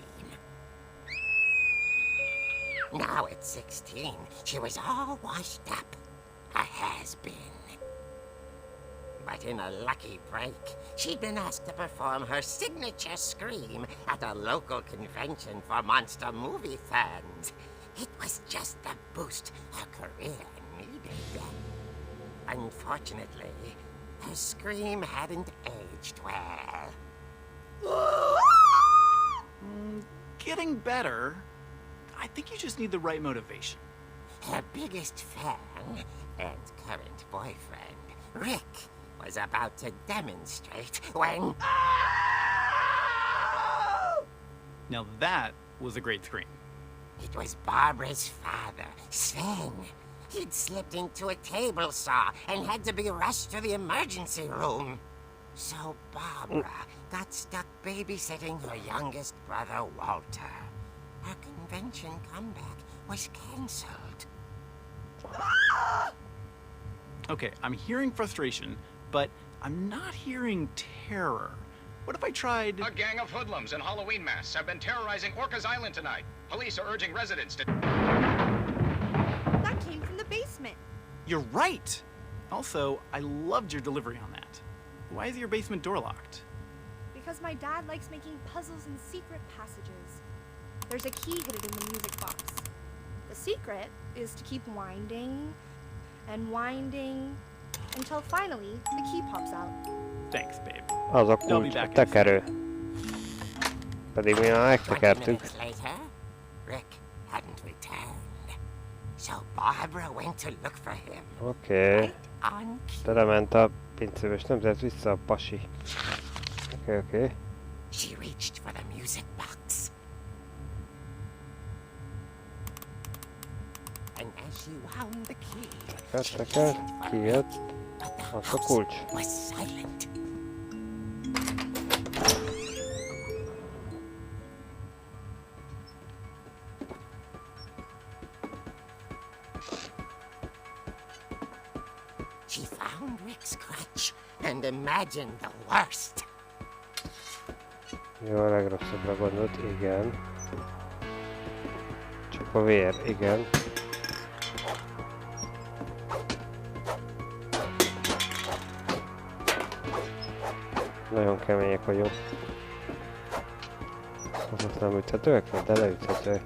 Speaker 7: Now at 16, she was all washed up, a has-been. But in a lucky break, she'd been asked to perform her signature scream at a local convention for monster movie fans. It was just the boost her career needed. Unfortunately, her scream hadn't aged well.
Speaker 8: Getting better. I think you just need the right motivation.
Speaker 7: Her biggest fan and current boyfriend, Rick, was about to demonstrate when...
Speaker 8: Now that was a great scream.
Speaker 7: It was Barbara's father, Sven. He'd slipped into a table saw and had to be rushed to the emergency room. So Barbara got stuck babysitting her youngest brother, Walter. Her convention comeback was cancelled.
Speaker 8: Okay, I'm hearing frustration, but I'm not hearing terror. What if I tried...
Speaker 9: A gang of hoodlums in Halloween masks have been terrorizing Orcas Island tonight. Police are urging residents to...
Speaker 5: That came from the basement.
Speaker 8: You're right! Also, I loved your delivery on that. Why is your basement door locked?
Speaker 5: Because my dad likes making puzzles in secret passages. There's a key hidden in the music box. The secret is to keep winding and winding until finally the key pops out.
Speaker 8: Thanks, babe.
Speaker 1: Az a kulcs, a tekerő. Pedig mi már
Speaker 7: 20
Speaker 1: megtekertük.
Speaker 7: minutes later, Rick hadn't returned. So Barbara went to look for him.
Speaker 1: Oké.
Speaker 7: Right on cue.
Speaker 1: Telement a pincébe, és nem tett vissza a pasi. Oké.
Speaker 7: She reached for the music box. And as she wound the key, she
Speaker 1: Teker,
Speaker 7: listened for
Speaker 1: kijött.
Speaker 7: Rick, but the
Speaker 1: Az a
Speaker 7: house
Speaker 1: kulcs.
Speaker 7: was silent. She found Rick's crutch and imagined the worst.
Speaker 1: Jó, a legrosszabbra gondolt, igen. Csak a vér, igen. Nagyon kemények vagyunk. Azok nem üthetőek, de leüthetőek.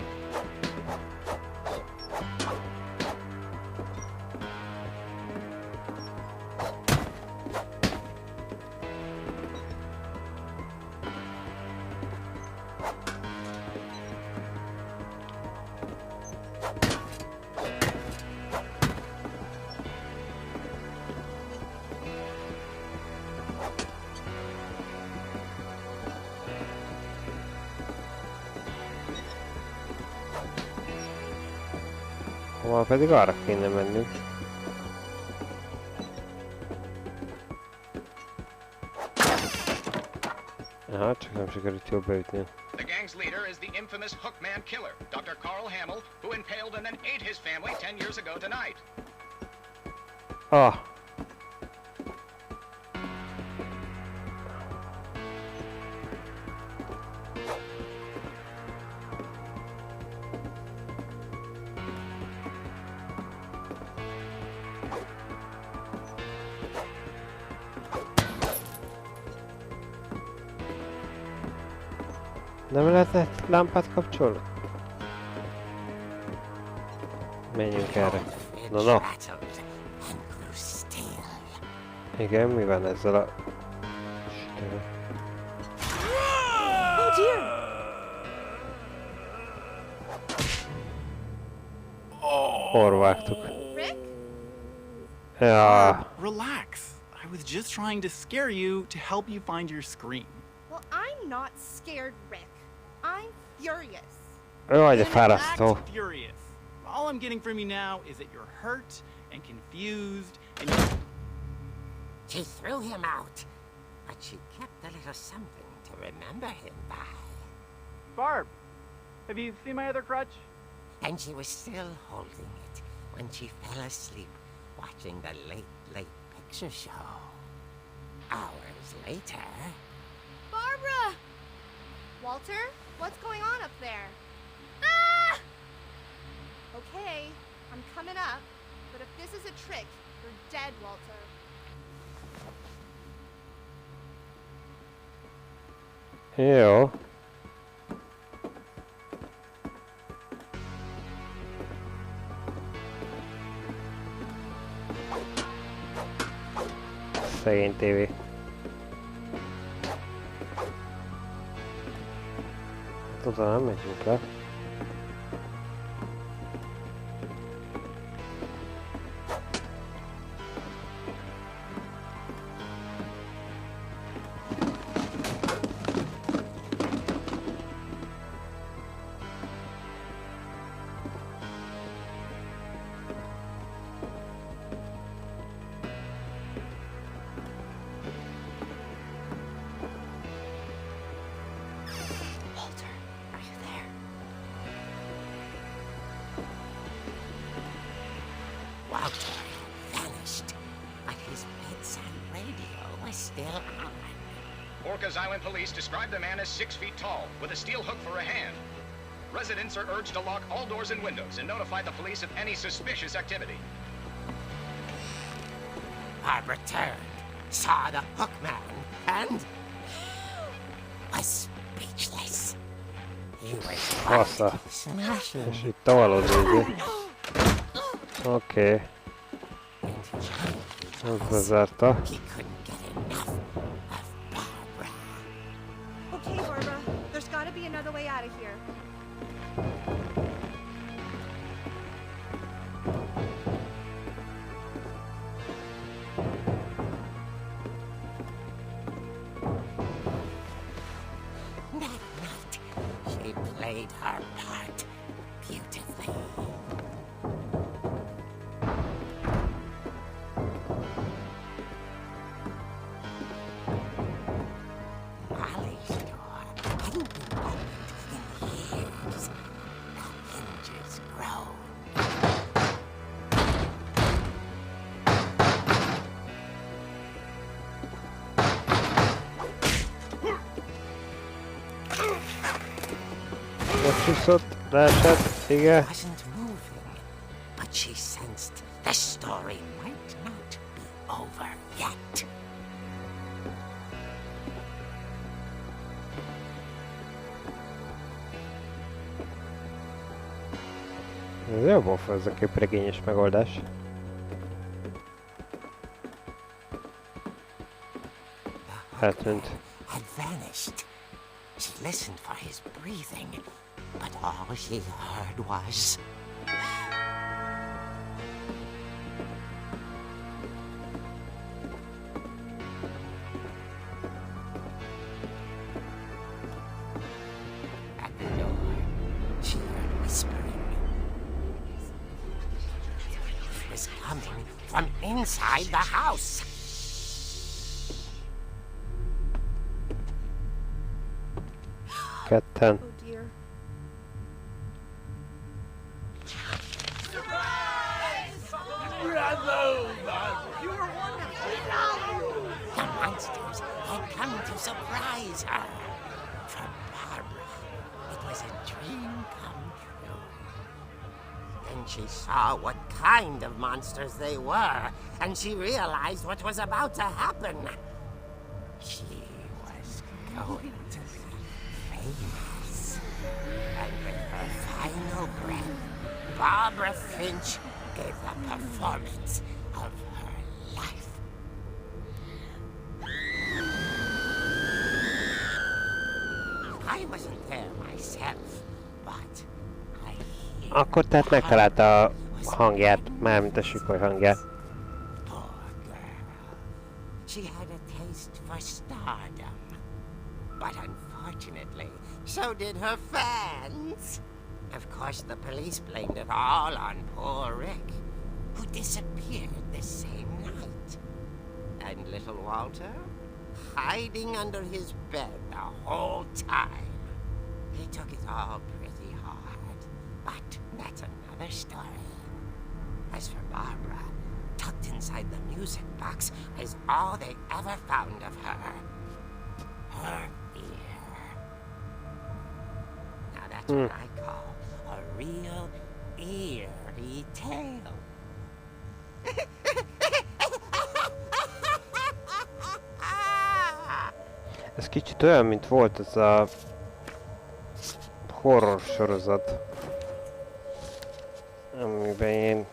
Speaker 1: Hova pedig arra kéne mennünk. Aha, csak nem sikerült jól beütni.
Speaker 9: The gang's leader is the infamous Hookman killer, Dr. Carl Hamill, who impaled and then ate his family 10 years ago tonight.
Speaker 1: Ah! Nem lehetne lámpát kapcsolni? Menjünk erre. Na, na.
Speaker 7: Rattled and grew still.
Speaker 1: Igen, mi van ezzel a...
Speaker 5: Oh dear!
Speaker 1: Hol vágtuk?
Speaker 5: Rick?
Speaker 1: Ja.
Speaker 8: Relax. I was just trying to scare you to help you find your scream.
Speaker 5: Well, I'm not scared, Rick. I'm furious.
Speaker 1: Jaj, de
Speaker 8: Then
Speaker 1: fárasztó.
Speaker 8: act furious. All I'm getting from you now is that you're hurt and confused and
Speaker 7: She threw him out, but she kept a little something to remember him by.
Speaker 8: Barb, have you seen my other crutch?
Speaker 7: And she was still holding it when she fell asleep watching the late picture show. Hours later...
Speaker 5: Barbara! Walter, what's going on up there? Ah! Okay, I'm coming up, but if this is a trick, you're dead, Walter.
Speaker 1: Jó. Szegény tévé. Oda nem megyünk le.
Speaker 9: Orcas Island police describe the man as 6 feet tall, with a steel hook for a hand. Residents are urged to lock all doors and windows and notify the police of any suspicious activity.
Speaker 7: Barbara turned, saw the hook man, and was speechless. He was
Speaker 1: Fasza.
Speaker 7: smashing
Speaker 1: És itt tavalod végig. Oké. Ez bezárta.
Speaker 7: He couldn't get enough of Barbara.
Speaker 5: Okay, Barbara, there's gotta be another way out of here.
Speaker 7: That night, she played her part beautifully. Molly's door hadn't been opened in years. The hinges groaned.
Speaker 1: Megcsúszott, leesett, igen.
Speaker 7: Wasn't moving, but she sensed the story might not be over yet.
Speaker 1: Ez jobban fel ez a képregényes megoldás. Eltűnt.
Speaker 7: Had vanished. She listened for his breathing, but all she heard was... At the door, she heard whispering. It was coming from inside the house.
Speaker 1: Ketten.
Speaker 5: Oh dear.
Speaker 7: The monsters had come to surprise her. For Barbara, it was a dream come true. Then she saw what kind of monsters they were, and she realized what was about to happen. She was going to be famous. And with her final breath, Barbara Finch gave the performance of her life. I wasn't there myself, but I hear
Speaker 1: Akkor tehát megtalálta a hangját, mármint a sikoly hangját.
Speaker 7: poor girl. She had a taste for stardom. But unfortunately, so did her fans. Of course, the police blamed it all on poor Rick, who disappeared the same night. And little Walter, hiding under his bed the whole time. He took it all pretty hard, but that's another story. As for Barbara, tucked inside the music box is all they ever found of her. Her ear. Now that's what I call a real eerie tale.
Speaker 1: Ez kicsit olyan, mint volt ez a horror sorozat, amiben én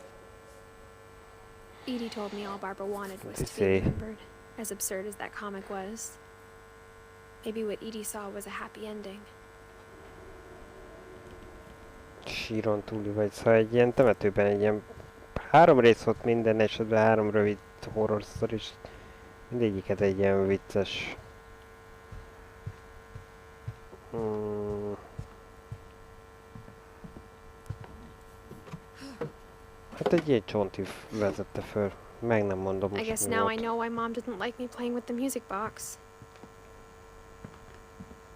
Speaker 3: Edie told me all Barbara wanted was to be
Speaker 1: See.
Speaker 3: remembered, as absurd as that comic was. Maybe what Edie saw was a happy ending.
Speaker 1: síron túli vagy, szóval egy ilyen temetőben egy ilyen 3 rész volt minden esetben, 3 rövid horror sztor is, mindegyiket egy ilyen vicces. Hát egy ilyen csonti vezette föl, meg nem mondom
Speaker 3: I
Speaker 1: most
Speaker 3: guess
Speaker 1: mi
Speaker 3: now I
Speaker 1: volt.
Speaker 3: know why Mom didn't like me playing with the music box.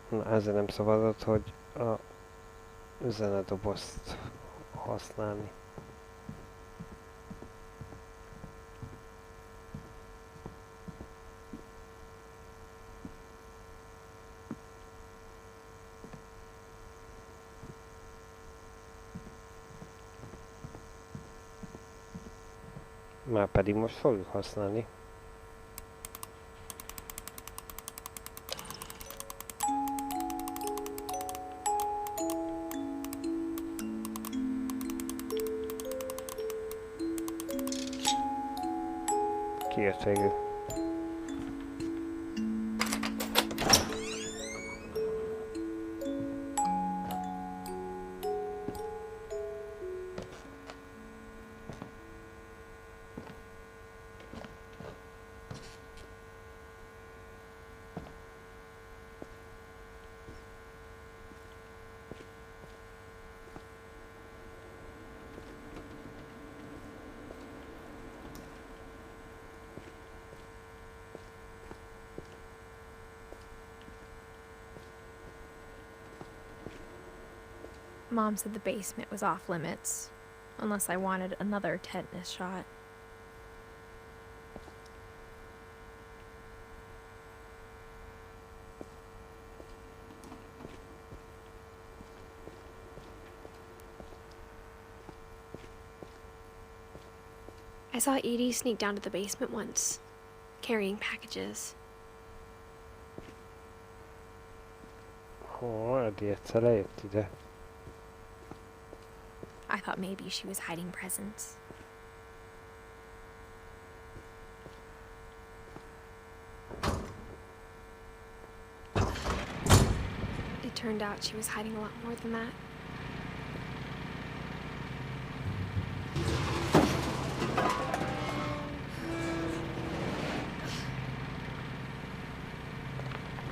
Speaker 1: Na, ezzel nem szabadott, hogy a zenedobozt használni. Már pedig most fogjuk használni. Kijött végül.
Speaker 3: Mom said the basement was off limits, unless I wanted another tetanus shot. I saw Edie sneak down to the basement once, carrying packages.
Speaker 1: Edie egyszer lejött ide.
Speaker 3: I thought maybe she was hiding presents. It turned out she was hiding a lot more than that.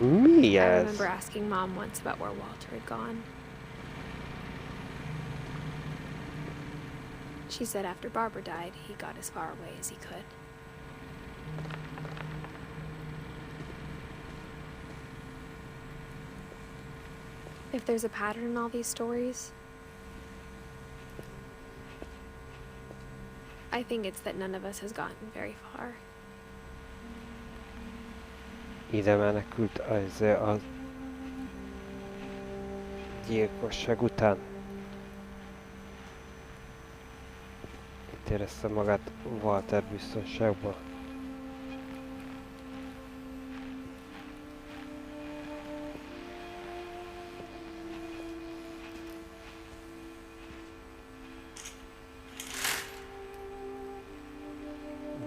Speaker 1: Mi
Speaker 3: I
Speaker 1: ez?
Speaker 3: remember asking Mom once about where Walter had gone. She said after Barbara died, he got as far away as he could. If there's a pattern in all these stories, I think it's that none of us has gotten very far.
Speaker 1: Ide menekült a gyilkosság után. Itt érezte magát Walter biztonságban.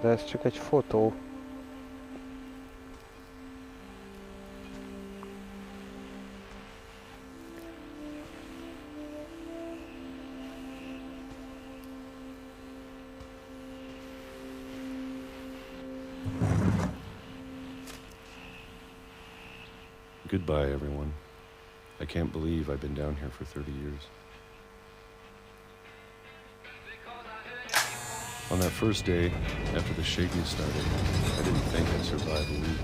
Speaker 1: De ez csak egy fotó.
Speaker 10: Goodbye, everyone. I can't believe I've been down here for 30 years. On that first day, after the shaking started, I didn't think I'd survive a week.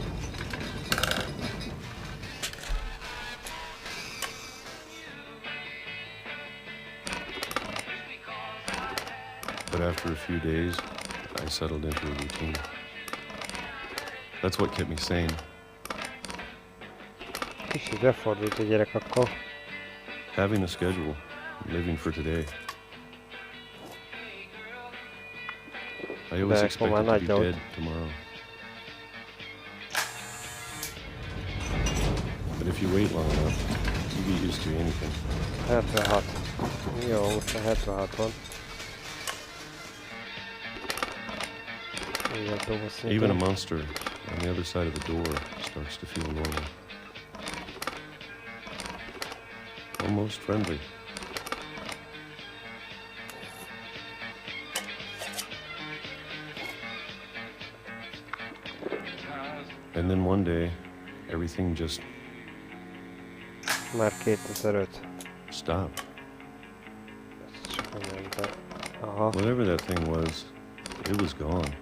Speaker 10: But after a few days, I settled into a routine. That's what kept me sane.
Speaker 1: Kicsit befordult a gyerek akkor.
Speaker 10: Having a schedule, living for today. I always expected to be dead tomorrow. But if you wait long enough, you get used to anything.
Speaker 1: 76. Jó, most a 76 van.
Speaker 10: Even a monster on the other side of the door starts to feel normal. Almost friendly. And then one day, everything just...
Speaker 1: Már 2005.
Speaker 10: Stopped. Whatever that thing was, it was gone.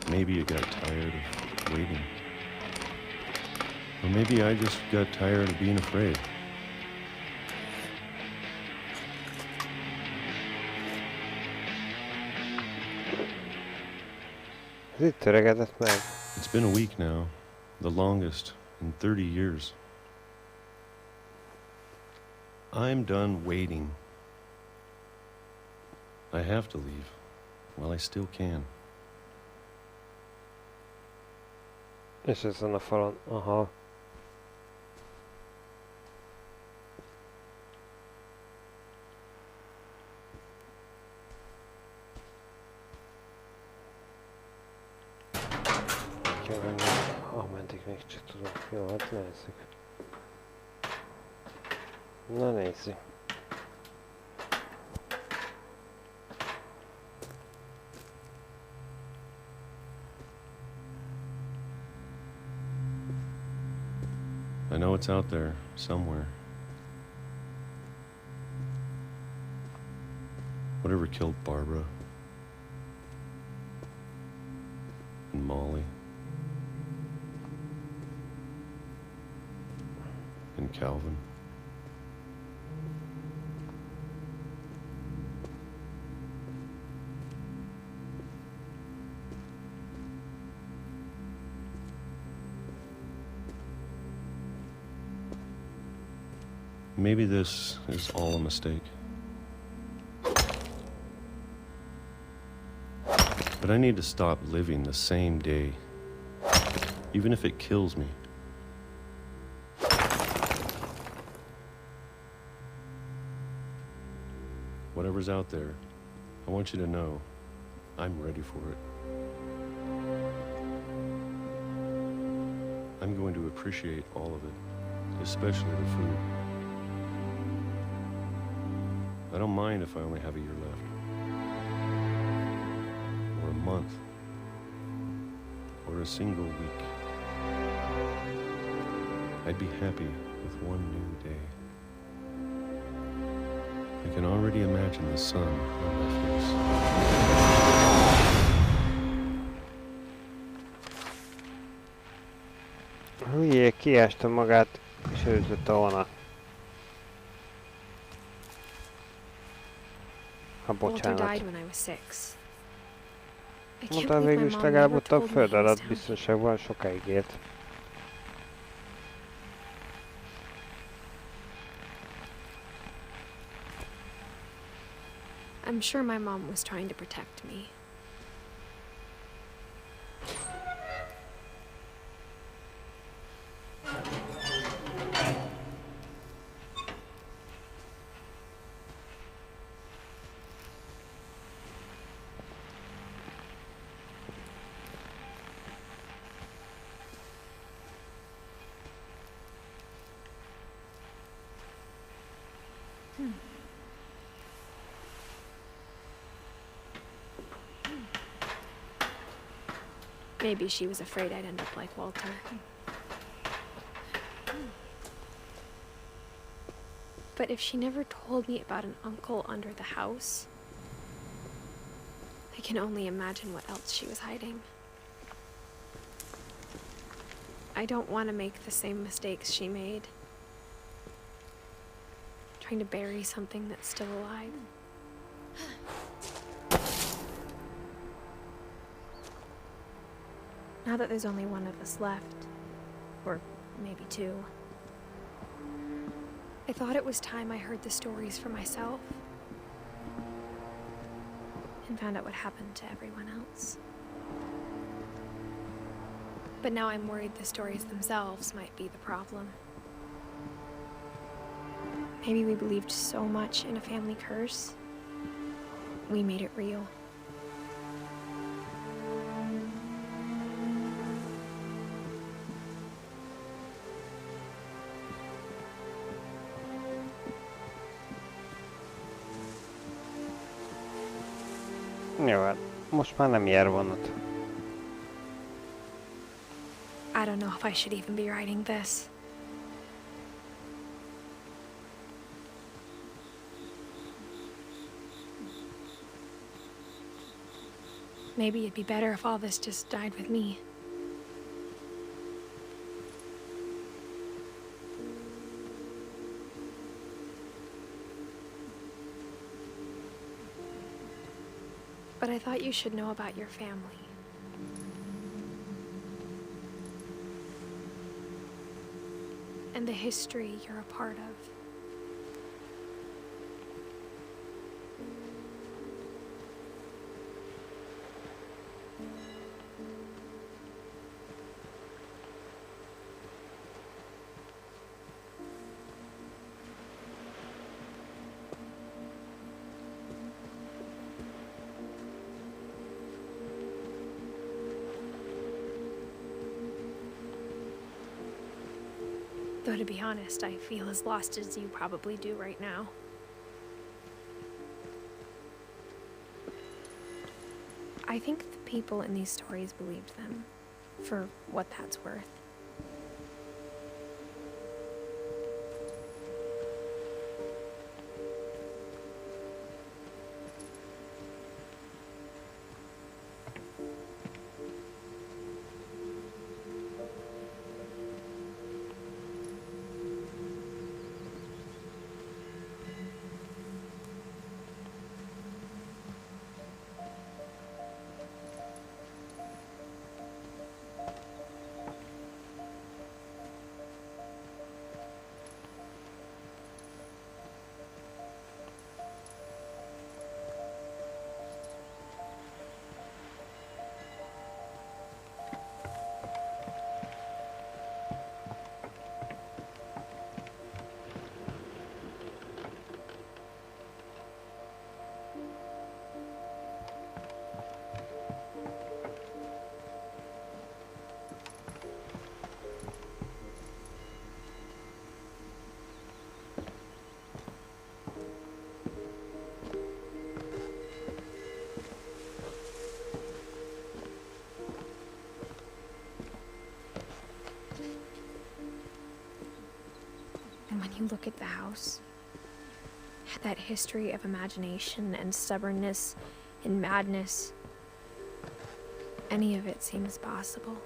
Speaker 10: Maybe it got tired of waiting. Or maybe I just got tired of being afraid.
Speaker 1: Itt öregedett meg.
Speaker 10: It's been a week now, the longest in 30 years. I'm done waiting. I have to leave. while I still can.
Speaker 1: És ezen a falon, aha. Ameddig még csak tudom. Jó, hát nézzük. Na nézzük.
Speaker 10: I know it's out there, somewhere. Whatever killed Barbara and Molly and Calvin. Maybe this is all a mistake. But I need to stop living the same day, even if it kills me. Whatever's out there, I want you to know I'm ready for it. I'm going to appreciate all of it, especially the food. I don't mind if I only have a year left. Or a month. Or a single week. I'd be happy with one new day. I can already imagine the sun on my face.
Speaker 1: Hülye, kiásta magát, és őzött a vonat.
Speaker 3: Walter died when I was 6. I can't
Speaker 1: Mondta,
Speaker 3: believe
Speaker 1: végül
Speaker 3: my
Speaker 1: is
Speaker 3: mom
Speaker 1: legalább
Speaker 3: never
Speaker 1: ott a
Speaker 3: told me
Speaker 1: föld
Speaker 3: he was
Speaker 1: alatt
Speaker 3: down.
Speaker 1: biztonságban sokáig élt.
Speaker 3: I'm sure my mom was trying to protect me. Maybe she was afraid I'd end up like Walter. But if she never told me about an uncle under the house, I can only imagine what else she was hiding. I don't want to make the same mistakes she made. Trying to bury something that's still alive. Now that there's only one of us left, or maybe two, I thought it was time I heard the stories for myself and found out what happened to everyone else. But now I'm worried the stories themselves might be the problem. Maybe we believed so much in a family curse, we made it real.
Speaker 1: Jó, hát most már nem jár vonat.
Speaker 3: I don't know if I should even be writing this. Maybe it'd be better if all this just died with me. But I thought you should know about your family. And the history you're a part of. Though to be honest, I feel as lost as you probably do right now. I think the people in these stories believed them, for what that's worth. And when you look at the house, that history of imagination and stubbornness and madness, any of it seems possible.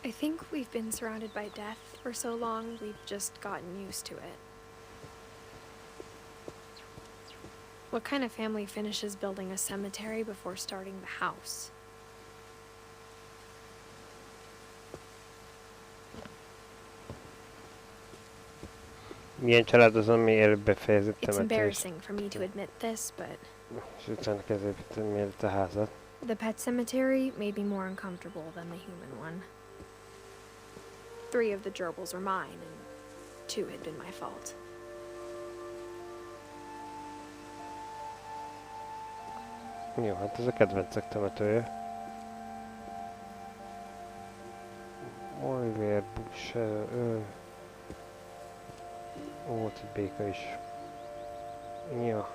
Speaker 3: I think we've been surrounded by death for so long, we've just gotten used to it. What kind of family finishes building a cemetery before starting the house?
Speaker 1: Milyen család az, ami él befejezett
Speaker 3: It's
Speaker 1: temetést?
Speaker 3: embarrassing for me to admit this, but
Speaker 1: És utána kezdődött mielőtt a házat.
Speaker 3: the pet cemetery made me more uncomfortable than the human one. 3 of the gerbils were mine, and 2 had been my fault.
Speaker 1: Jó, hát ez a kedvencek temetője. Oliver, Bush, volt egy béka is. Ja.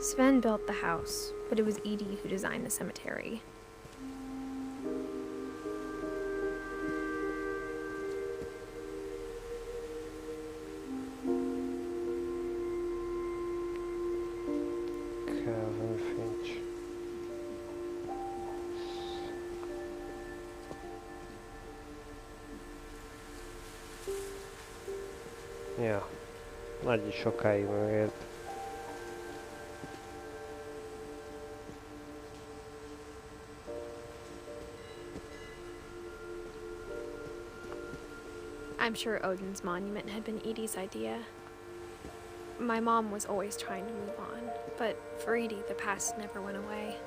Speaker 3: Sven built the house, but it was Edie who designed the cemetery.
Speaker 1: Finch. Ja, nagy is sokáig megért.
Speaker 3: I'm sure Odin's monument had been Edie's idea. My mom was always trying to move on, but for Edie, the past never went away.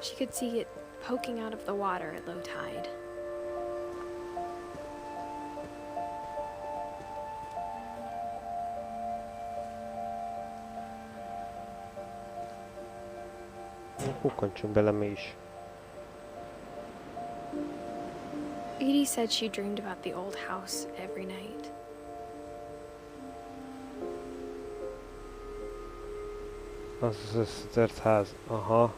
Speaker 3: She could see it poking out of the water at low tide.
Speaker 1: Kukkantsunk bele mi is.
Speaker 3: Edie said she dreamed about the old house every night.
Speaker 1: Az az összetört ház. Aha.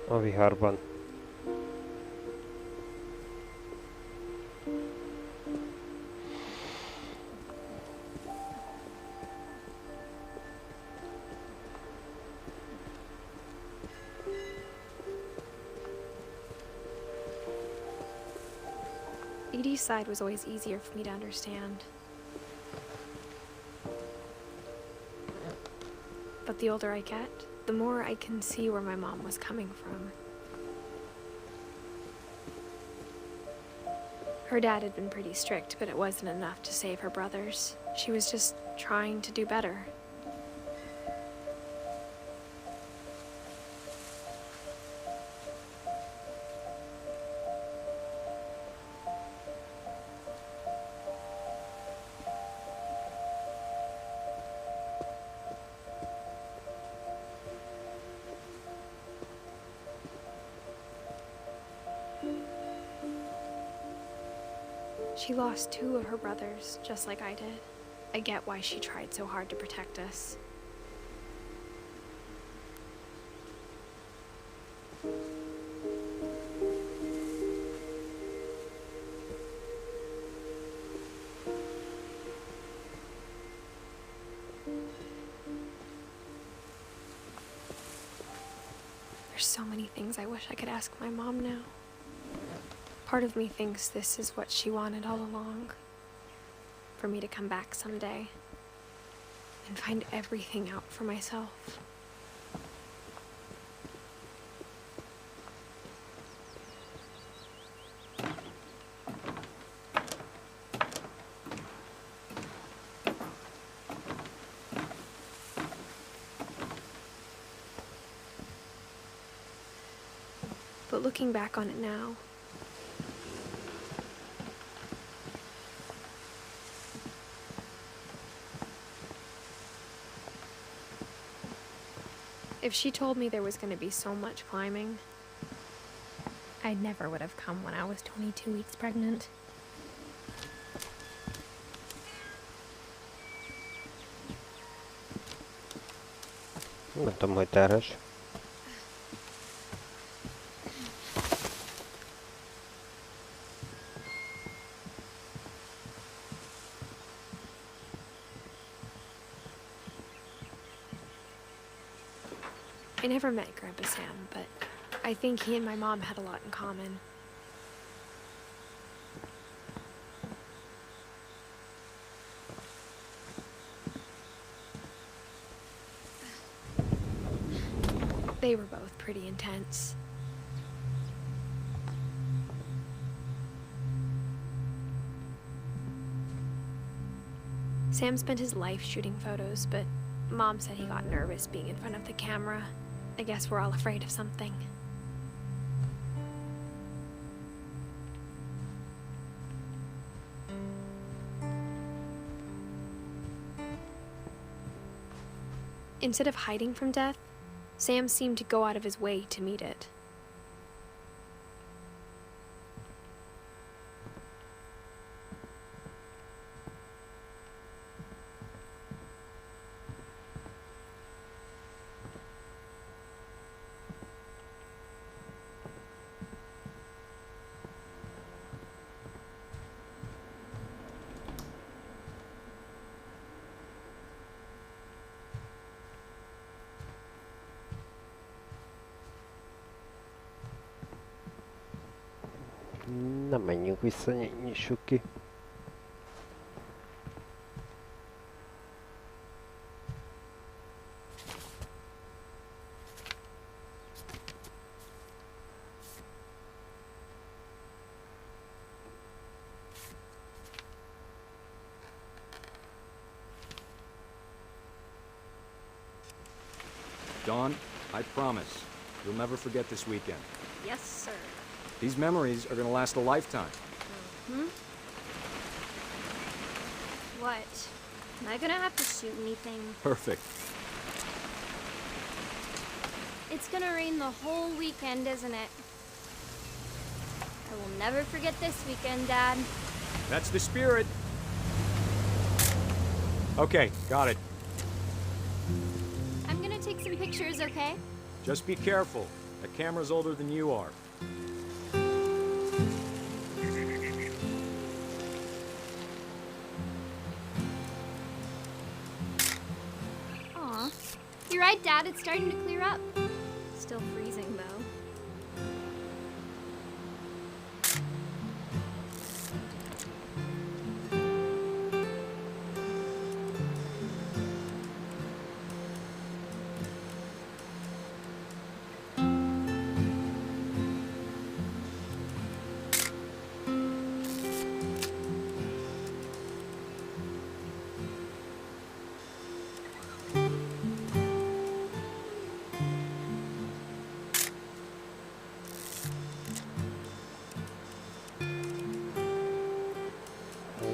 Speaker 1: A viharban.
Speaker 3: Edie's side was always easier for me to understand. But the older I get, the more I can see where my mom was coming from. Her dad had been pretty strict, but it wasn't enough to save her brothers. She was just trying to do better. She lost 2 of her brothers, just like I did. I get why she tried so hard to protect us. There's so many things I wish I could ask my mom now. Part of me thinks this is what she wanted all along. For me to come back someday and find everything out for myself. But looking back on it now, if she told me there was going to be so much climbing, I never would have come when I was 22 weeks pregnant.
Speaker 1: Nem tudom, hogy terhes.
Speaker 3: I never met Grandpa Sam, but I think he and my mom had a lot in common. They were both pretty intense. Sam spent his life shooting photos, but Mom said he got nervous being in front of the camera. I guess we're all afraid of something. Instead of hiding from death, Sam seemed to go out of his way to meet it.
Speaker 1: Nem menjünk vissza, nyissuk ki.
Speaker 11: Dawn, I promise, you'll never forget this weekend.
Speaker 5: Yes, sir.
Speaker 11: These memories are gonna last a lifetime.
Speaker 5: What? Am I gonna have to shoot anything?
Speaker 11: Perfect.
Speaker 5: It's gonna rain the whole weekend, isn't it? I will never forget this weekend, Dad.
Speaker 11: That's the spirit. Okay, got it.
Speaker 5: I'm gonna take some pictures, okay?
Speaker 11: Just be careful. That camera's older than you are.
Speaker 5: Aw. You're right, Dad. It's starting to clear up. Still freezing, though.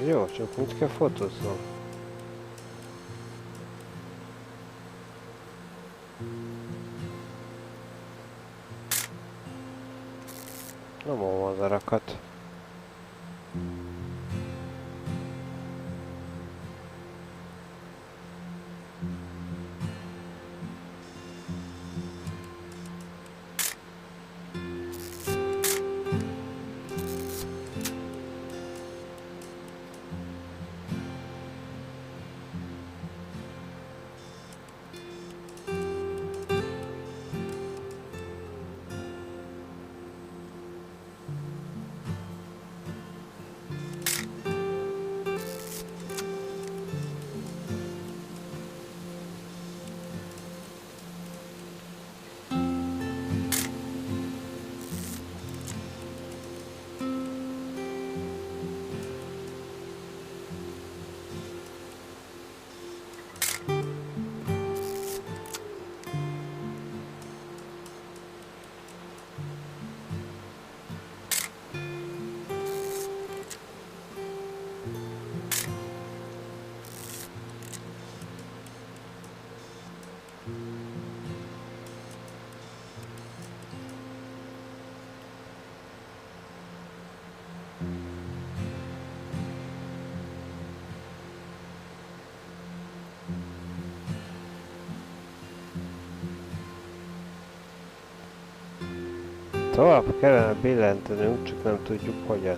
Speaker 1: Jó, csak mit kell fotóznom? Nem a madarakat. Tovább kellene billentenünk, csak nem tudjuk hogyan.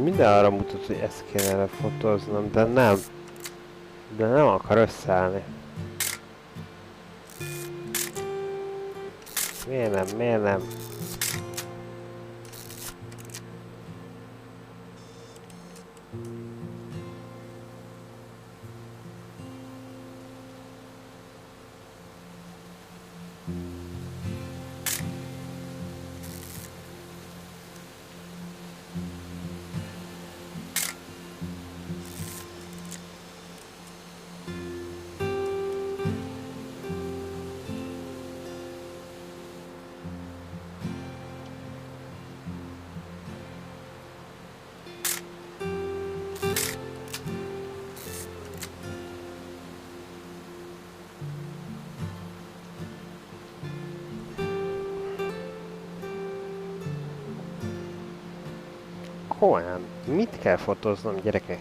Speaker 1: Minden arra mutat, hogy ezt kéne lefotóznom, de nem. De nem akar összeállni. Miért nem? Miért nem? Komolyan, mit kell fotóznom, gyerekek?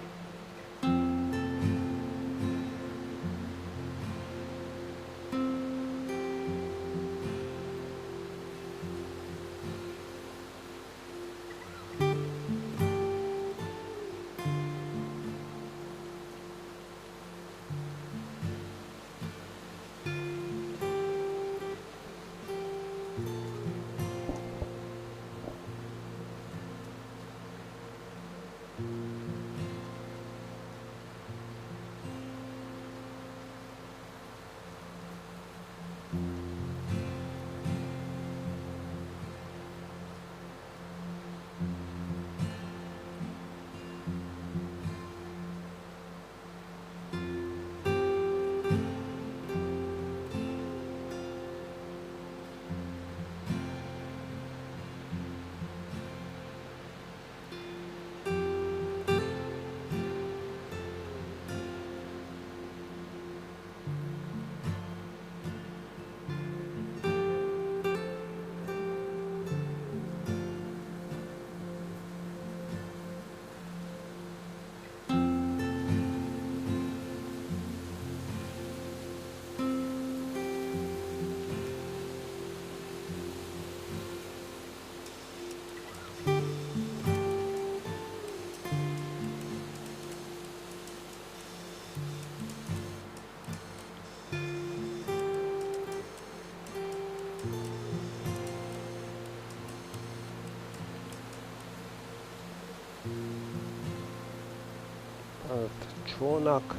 Speaker 1: csónak.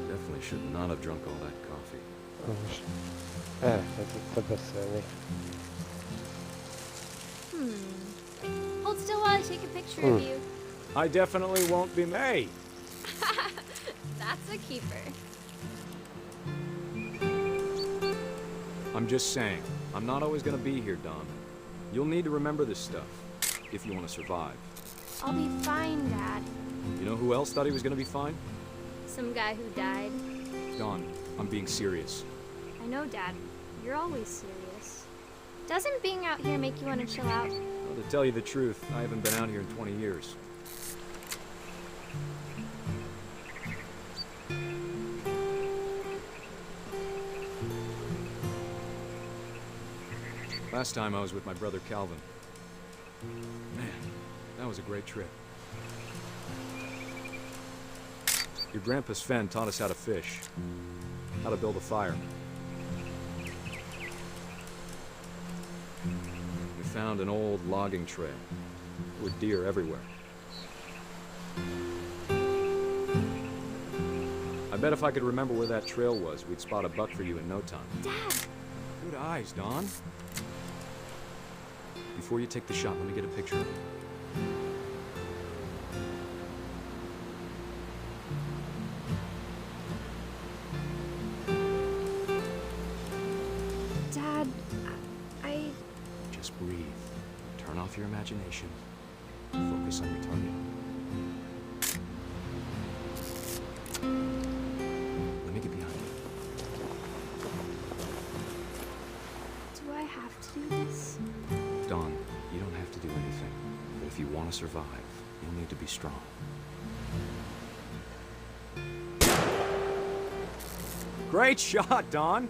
Speaker 11: Definitely should not have drunk all that coffee.
Speaker 1: Most elkezdett beszélni.
Speaker 3: Hold still while I take a picture of you.
Speaker 11: I definitely won't be me.
Speaker 3: That's a keeper.
Speaker 11: I'm just saying, I'm not always gonna be here, Don. You'll need to remember this stuff, if you want to survive.
Speaker 3: I'll be fine, Dad.
Speaker 11: You know who else thought he was gonna be fine?
Speaker 3: Some guy who died.
Speaker 11: Don, I'm being serious.
Speaker 3: I know, Dad. You're always serious. Doesn't being out here make you want to chill out?
Speaker 11: Well, to tell you the truth, I haven't been out here in 20 years. Last time I was with my brother Calvin. Man, that was a great trip. Your grandpa Sven taught us how to fish, how to build a fire. We found an old logging trail with deer everywhere. I bet if I could remember where that trail was, we'd spot a buck for you in no time.
Speaker 3: Dad!
Speaker 11: Good eyes, Don. Before you take the shot, let me get a picture of you.
Speaker 3: Dad, I...
Speaker 11: Just breathe. Turn off your imagination. Focus on your target. Let me get behind you.
Speaker 3: Do I have to do this?
Speaker 11: Don, you don't have to do anything. But if you want to survive, you'll need to be strong. Great shot, Don!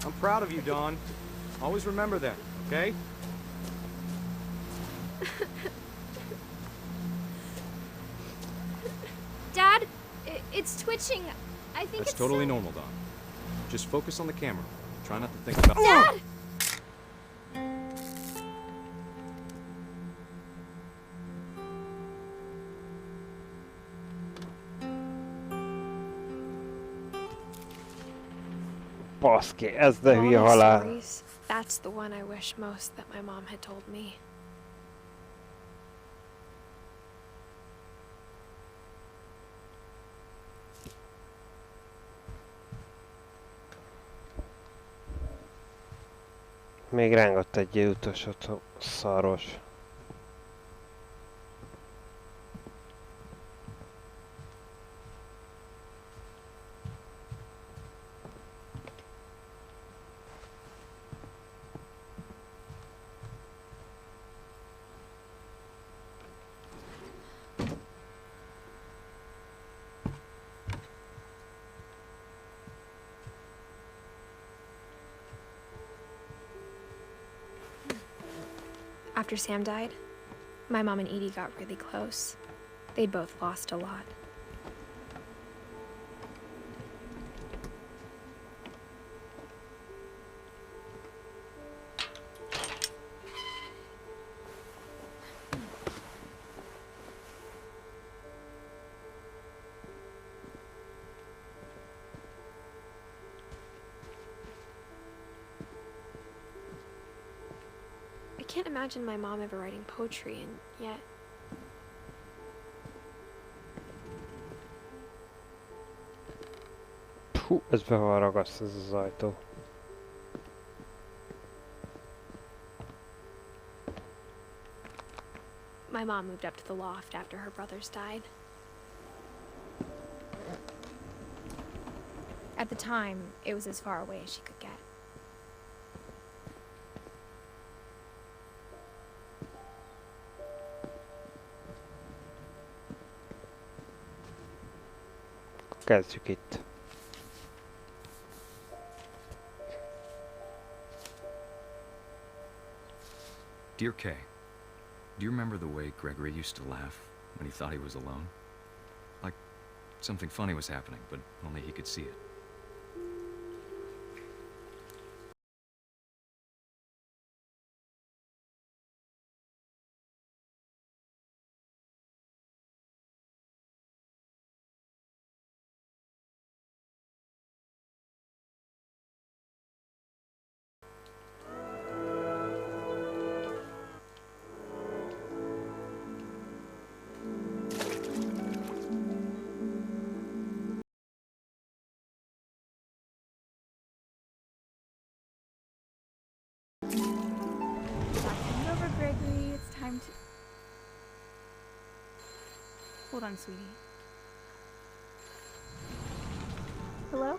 Speaker 11: I'm proud of you, Don. Always remember that, okay?
Speaker 3: Dad, it's twitching. I think
Speaker 11: That's
Speaker 3: it's
Speaker 11: totally normal, Don. Just focus on the camera. Try not to think about—
Speaker 3: Dad!
Speaker 1: Baszki, ez de
Speaker 3: All
Speaker 1: hülye
Speaker 3: these
Speaker 1: halál.
Speaker 3: stories, that's the one I wish most that my mom had told me.
Speaker 1: Még rángott egy utasot, szaros.
Speaker 3: After Sam died, my mom and Edie got really close. They'd both lost a lot. I can't imagine my mom ever writing poetry, and yet...
Speaker 1: Hú, ez be van ragasztva ez az ajtó.
Speaker 3: My mom moved up to the loft after her brothers died. At the time, it was as far away as she could get.
Speaker 1: kezdjük itt.
Speaker 11: Dear Kay, do you remember the way Gregory used to laugh when he thought he was alone? Like something funny was happening, but only he could see it.
Speaker 5: Over, Gregory. It's time to... Hold on, sweetie. Hello?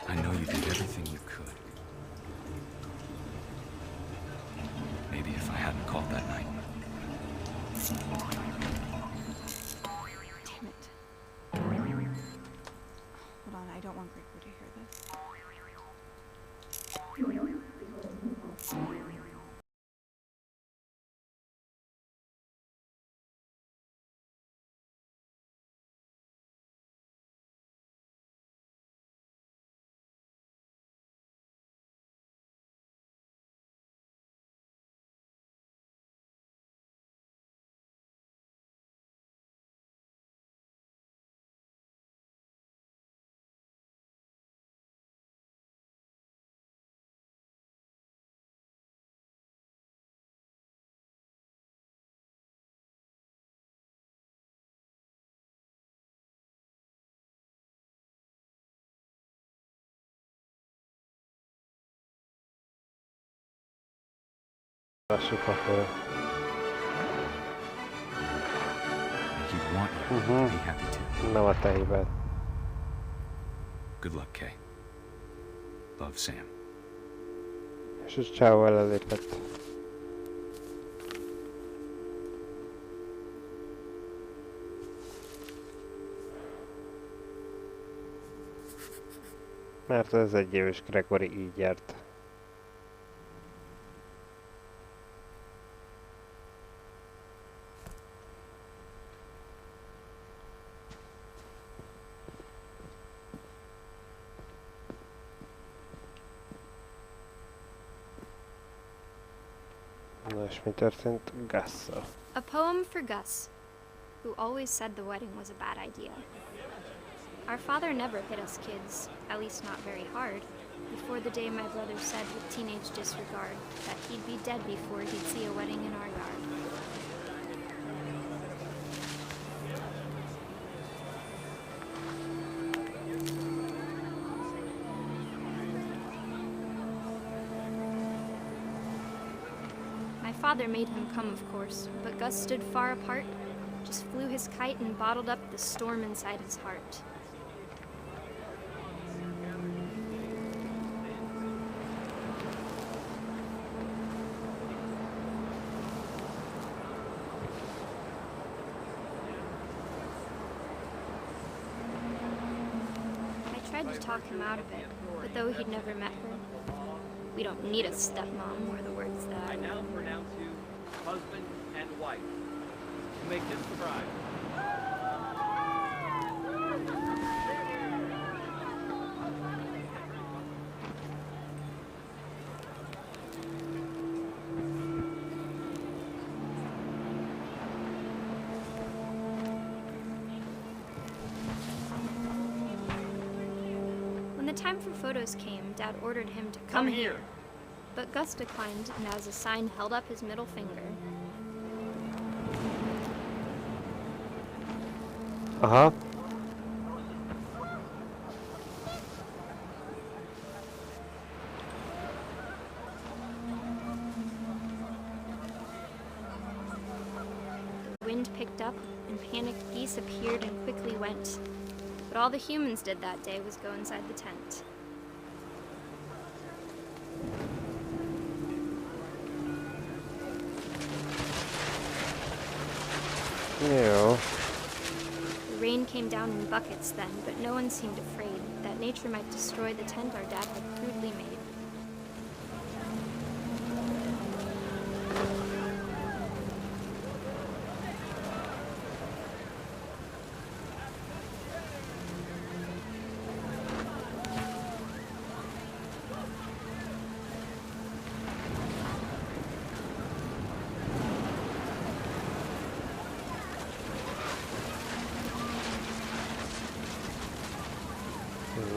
Speaker 11: I know you did everything you could. Maybe if I hadn't called that night.
Speaker 5: Damn it. Hold on, I don't want Gregory to hear this.
Speaker 1: Lassuk akkor.
Speaker 11: He'd want you to be happy too.
Speaker 1: Nem a te hibád.
Speaker 11: Good luck, Kay. Love, Sam.
Speaker 1: És a csávó elelépett. Mert az egyéves Gregory így járt. Na és mi történt Gusszal?
Speaker 3: A poem for Gus, who always said the wedding was a bad idea.
Speaker 12: Our father never hit us kids, at least not very hard, before the day my brother said with teenage disregard that he'd be dead before he'd see a wedding in our yard. My father made him come, of course, but Gus stood far apart, just flew his kite and bottled up the storm inside his heart. I tried to talk him out of it, but though he'd never met her, we don't need a stepmom, were the words that
Speaker 13: I now pronounce you husband and wife. To make this the bride.
Speaker 12: When the time for photos came, Dad ordered him to come here. But Gus declined, and as a sign held up his middle finger.
Speaker 1: Aha.
Speaker 12: The wind picked up, and panicked geese appeared and quickly went. But all the humans did that day was go inside the tent.
Speaker 1: Yeah.
Speaker 12: The rain came down in buckets then, but no one seemed afraid that nature might destroy the tent our dad had crudely made.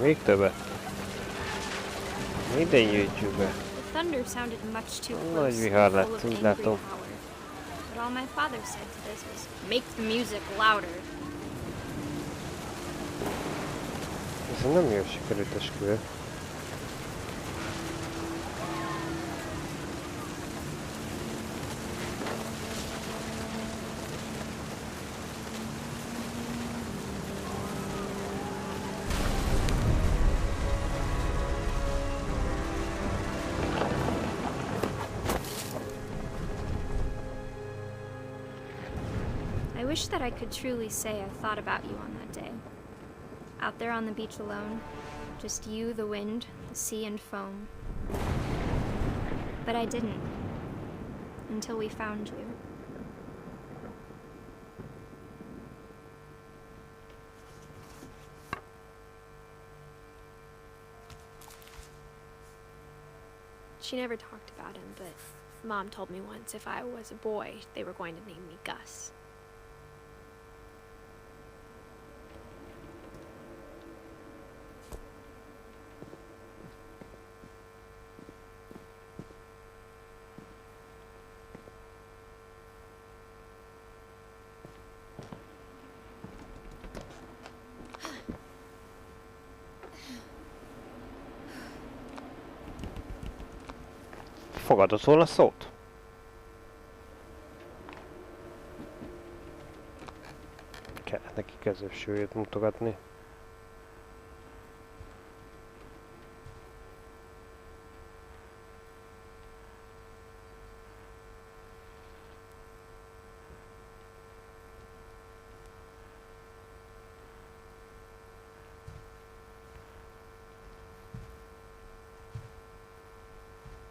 Speaker 1: Még többet. Minden gyűjtsük be.
Speaker 12: The thunder sounded much too
Speaker 1: Nagy
Speaker 12: close,
Speaker 1: vihar
Speaker 12: full
Speaker 1: lett,
Speaker 12: of
Speaker 1: úgy
Speaker 12: angry
Speaker 1: látom.
Speaker 12: power. But all my father said to this was, "Make the music louder."
Speaker 1: Ez nem jól sikerült esküvő.
Speaker 12: I wish that I could truly say I thought about you on that day. Out there on the beach alone, just you, the wind, the sea and foam. But I didn't, until we found you.
Speaker 3: She never talked about him, but Mom told me once if I was a boy, they were going to name me Gus.
Speaker 1: Fogadott volna szót? Kell neki közösségét mutogatni.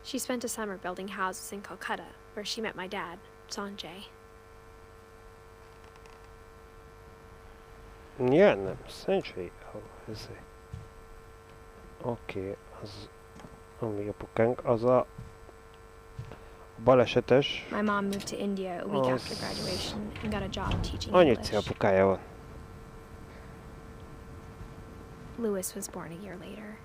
Speaker 3: She spent a summer building houses in Calcutta, where she met my dad, Sanjay.
Speaker 1: Ja, nem, Sanjay. Oké, az ami apukánk, az a balesetes.
Speaker 3: My mom moved to India a week after graduation and got a job teaching
Speaker 1: Anyuci
Speaker 3: English.
Speaker 1: apukája van.
Speaker 3: Louis was born a year later.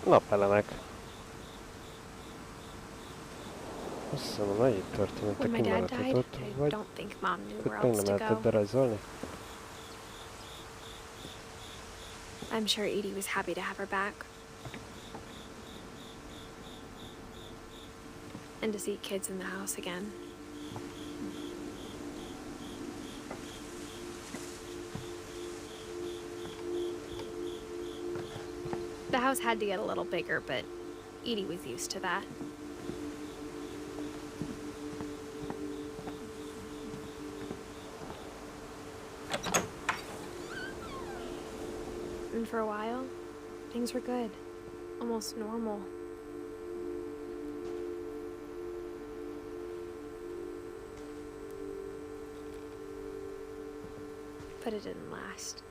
Speaker 1: Napelemek. Azt hiszem, a nagy történetek
Speaker 3: When my dad died,
Speaker 1: kimaratott,
Speaker 3: I
Speaker 1: vagy
Speaker 3: don't think Mom knew
Speaker 1: őt
Speaker 3: where
Speaker 1: még
Speaker 3: else
Speaker 1: nem
Speaker 3: to
Speaker 1: lehetett
Speaker 3: go.
Speaker 1: berajzolni?
Speaker 3: I'm sure Edie was happy to have her back. And to see kids in the house again. The house had to get a little bigger, but Edie was used to that. And for a while, things were good. Almost normal. But it didn't last.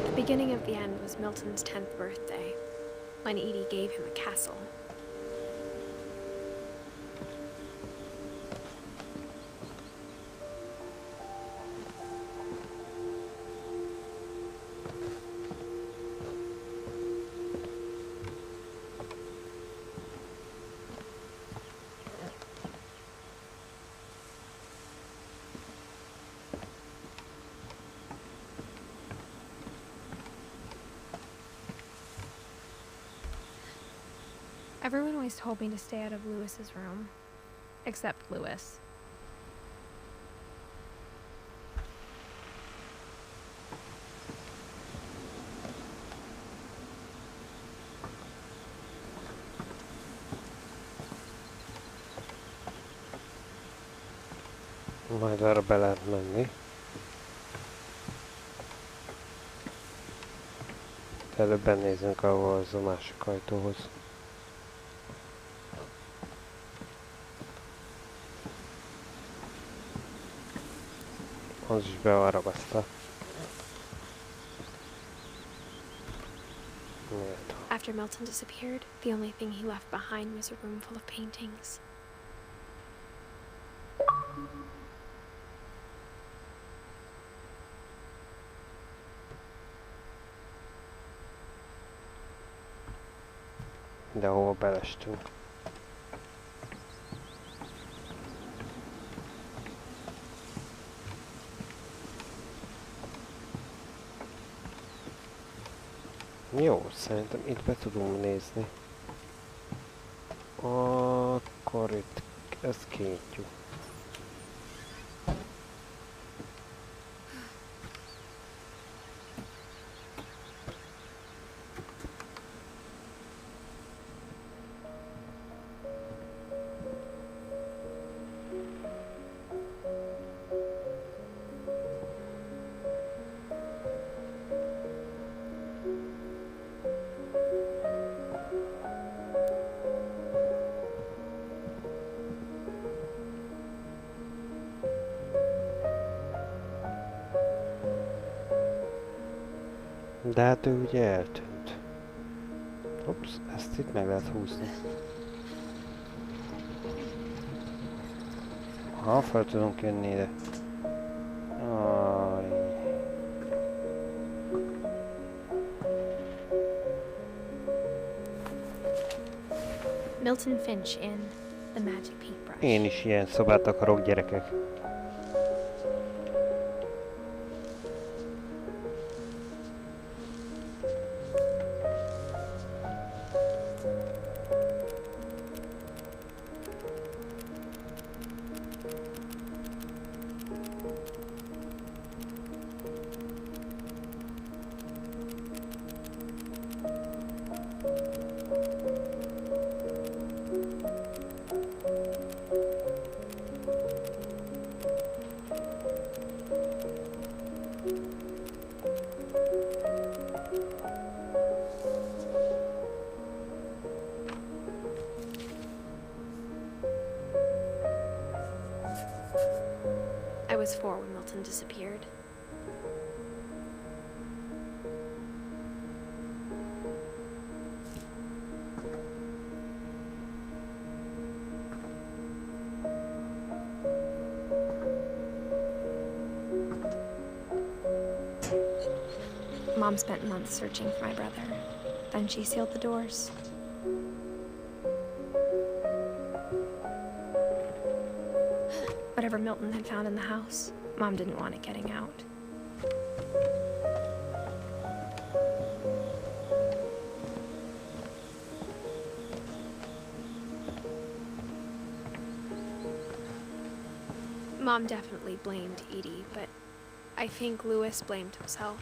Speaker 3: The beginning of the end was Milton's 10th birthday, when Edie gave him a castle. Everyone always told me to stay out of Louis's room, except Louis.
Speaker 1: Majd arra be lehet menni. Előbb benézünk ahol az a másik ajtóhoz. Az is be van ragasztva.
Speaker 3: After Milton disappeared, the only thing he left behind was a room full of paintings.
Speaker 1: De hova belestünk. Jó, szerintem itt be tudunk nézni. Akkor itt ezt kinyitjuk. De hát ő ugye eltűnt. Ups, ezt itt meg lehet húzni. Ha fel tudunk jönni ide. Aj.
Speaker 3: Milton Finch in The Magic Paintbrush.
Speaker 1: Én is ilyen szobát akarok, gyerekek.
Speaker 3: was 4 when Milton disappeared. Mom spent months searching for my brother. Then she sealed the doors. Whatever Milton had found in the house, Mom didn't want it getting out. Mom definitely blamed Edie, but I think Louis blamed himself.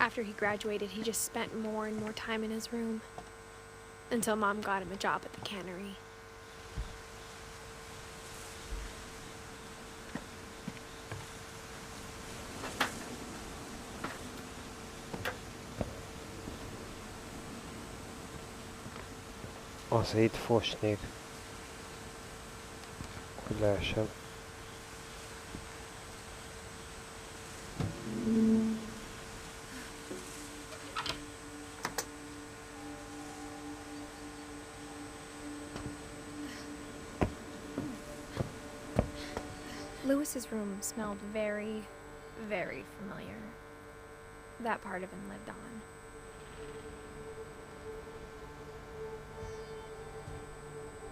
Speaker 3: After he graduated, he just spent more and more time in his room, until Mom got him a job at the cannery.
Speaker 1: Azért itt fosnék, hogy lehessen.
Speaker 3: Louis's room smelled very, very familiar. That part of him lived on.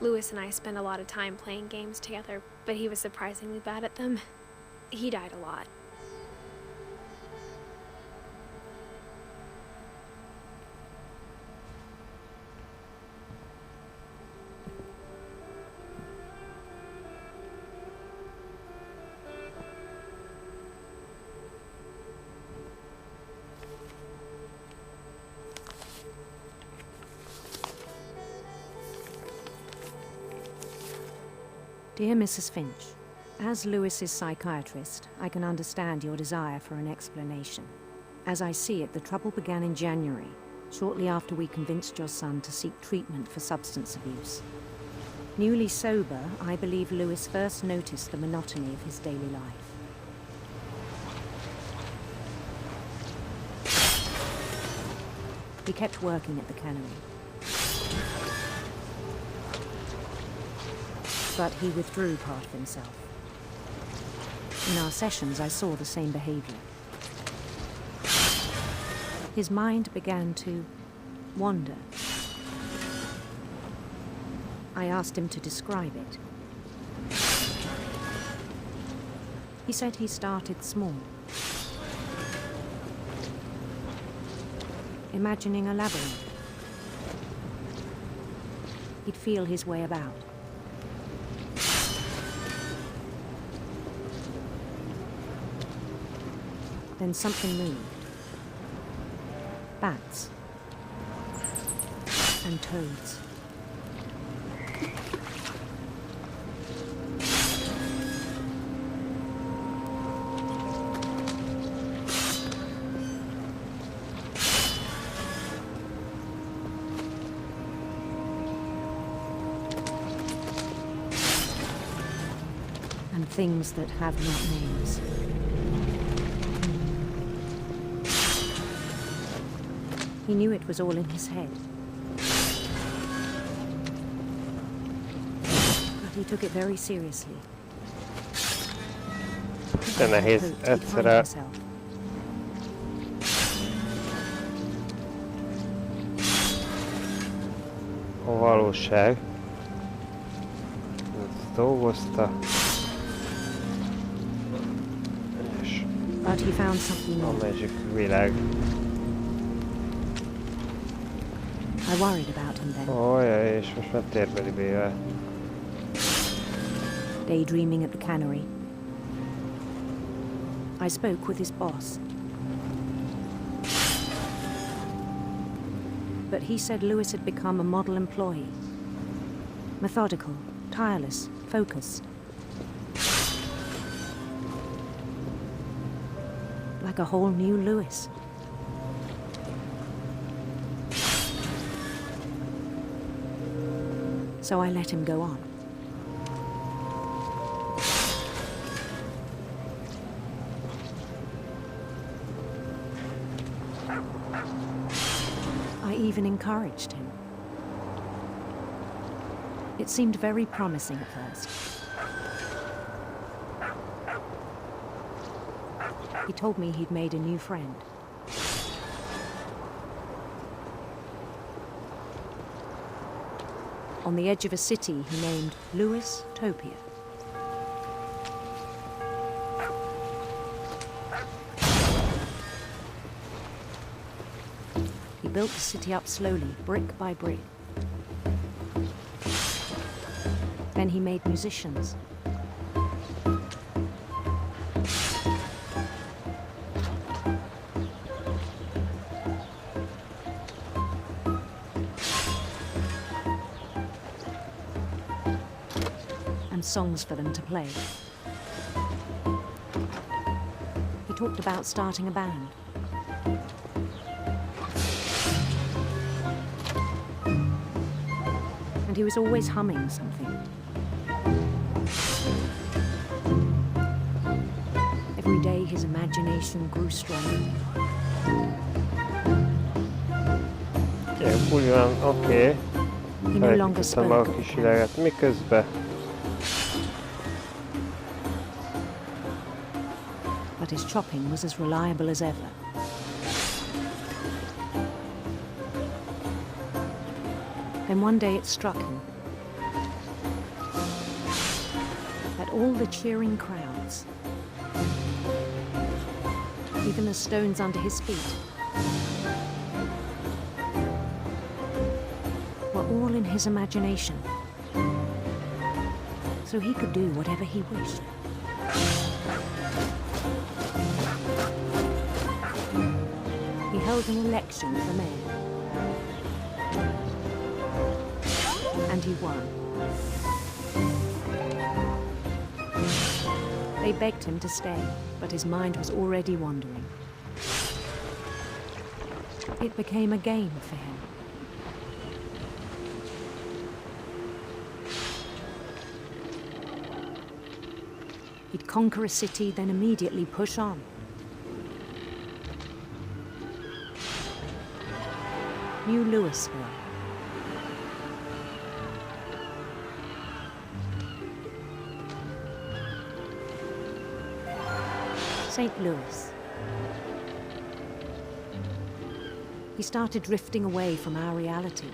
Speaker 3: Louis and I spent a lot of time playing games together, but he was surprisingly bad at them. He died a lot.
Speaker 14: Dear Mrs. Finch, as Louis's psychiatrist, I can understand your desire for an explanation. As I see it, the trouble began in January, shortly after we convinced your son to seek treatment for substance abuse. Newly sober, I believe Louis first noticed the monotony of his daily life. He kept working at the cannery. But he withdrew part of himself. In our sessions, I saw the same behavior. His mind began to wander. I asked him to describe it. He said he started small, imagining a labyrinth. He'd feel his way about. Then something moved. Bats. And toads. And things that have not names. He knew it was all in his head. But he took it very seriously.
Speaker 1: De nehéz egyszerre a valóság. Ezt dolgozta. És
Speaker 14: But he found something
Speaker 1: a
Speaker 14: more.
Speaker 1: másik világ.
Speaker 14: I worried about him then.
Speaker 1: Ojjaj, és most már térbeli bével.
Speaker 14: Daydreaming at the cannery. I spoke with his boss. But he said Louis had become a model employee. Methodical, tireless, focused. Like a whole new Louis. So I let him go on. even encouraged him. It seemed very promising at first. He told me he'd made a new friend. On the edge of a city he named Louis Topia. He built the city up slowly, brick by brick. Then he made musicians. And songs for them to play. He talked about starting a band. And he was always humming something. Every day his imagination grew stronger.
Speaker 1: Oké.
Speaker 14: He no longer spoke.
Speaker 1: Miközben?
Speaker 14: But his chopping was as reliable as ever. Then one day it struck him that all the cheering crowds, even the stones under his feet, were all in his imagination, so he could do whatever he wished. He held an election for mayor, and he won. They begged him to stay, but his mind was already wandering. It became a game for him. He'd conquer a city, then immediately push on. New Louisville. St. Louis. He started drifting away from our reality.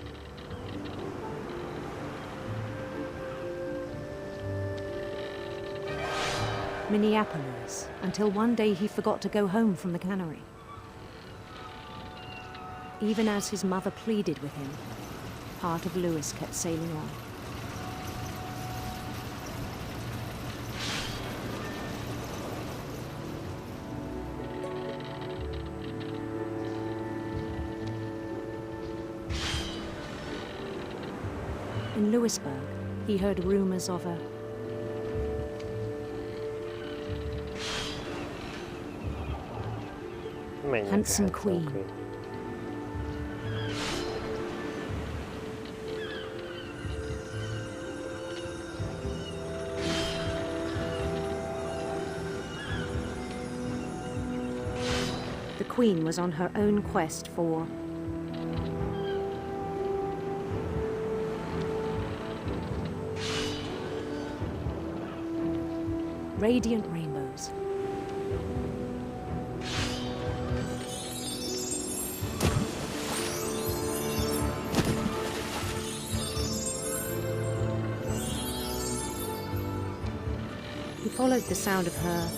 Speaker 14: Minneapolis, until one day he forgot to go home from the cannery. Even as his mother pleaded with him, part of Louis kept sailing on. In Louisburg, he heard rumors of a handsome queen. The queen was on her own quest for radiant rainbows. He followed the sound of her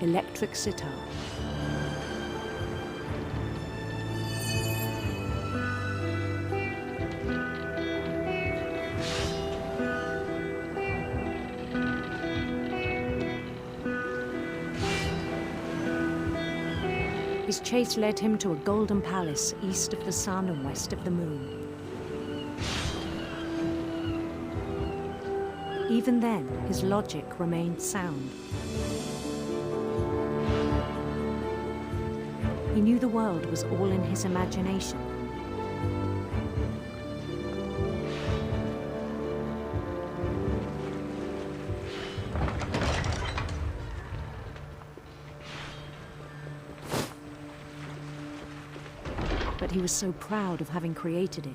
Speaker 14: electric sitar. His chase led him to a golden palace east of the sun and west of the moon. Even then, his logic remained sound. He knew the world was all in his imagination. but he was so proud of having created it.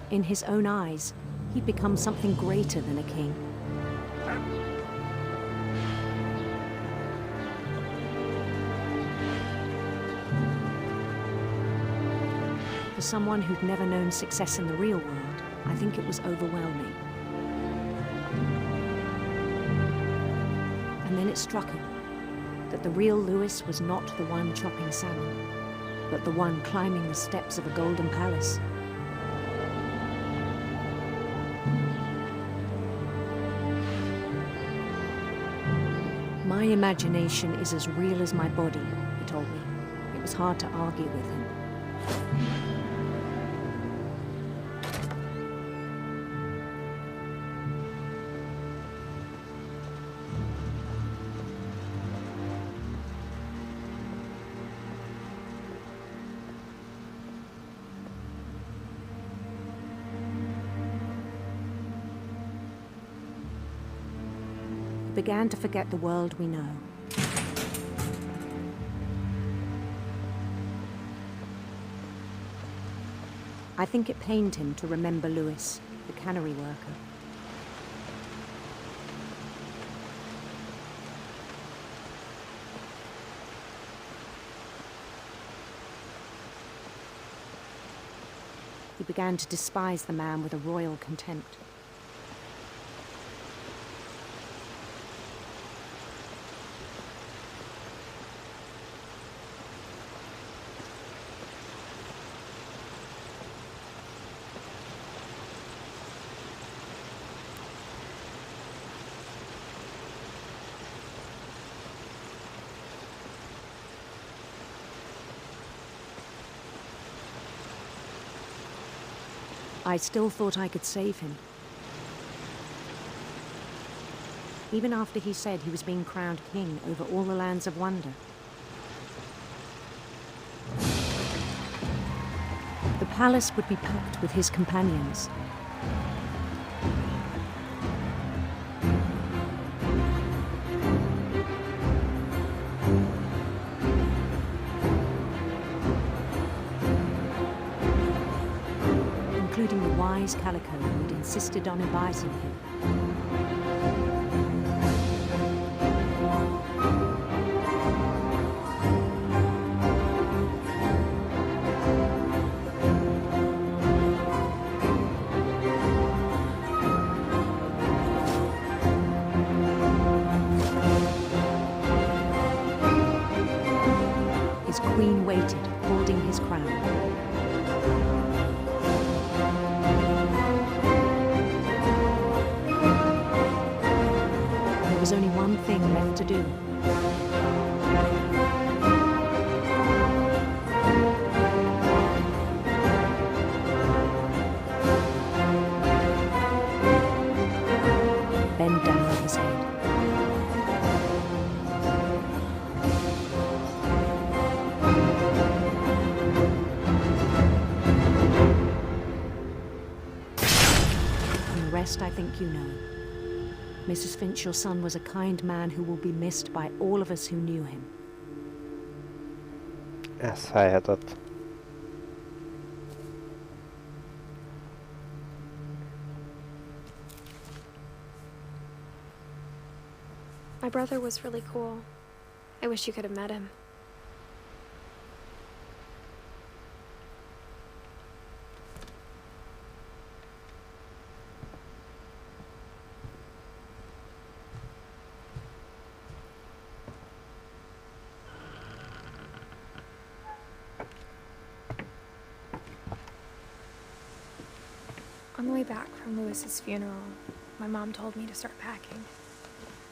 Speaker 14: In his own eyes, he'd become something greater than a king. For someone who'd never known success in the real world, I think it was overwhelming. And then it struck him that the real Lewis was not the one chopping salmon, but the one climbing the steps of a golden palace. My imagination is as real as my body, he told me. It was hard to argue with him. Began to forget the world we know. I think it pained him to remember Lewis, the cannery worker. He began to despise the man with a royal contempt. I still thought I could save him. Even after he said he was being crowned king over all the lands of wonder. The palace would be packed with his companions. Including the wise Calico who'd insisted on advising him. His queen waited, holding his crown. There was only one thing left to do. Bend down his head. And the rest I think you know. Mrs. Finch, your son was a kind man who will be missed by all of us who knew him.
Speaker 1: Ez fájhatott.
Speaker 3: My brother was really cool. I wish you could have met him. On the way back from Lewis's funeral, my mom told me to start packing.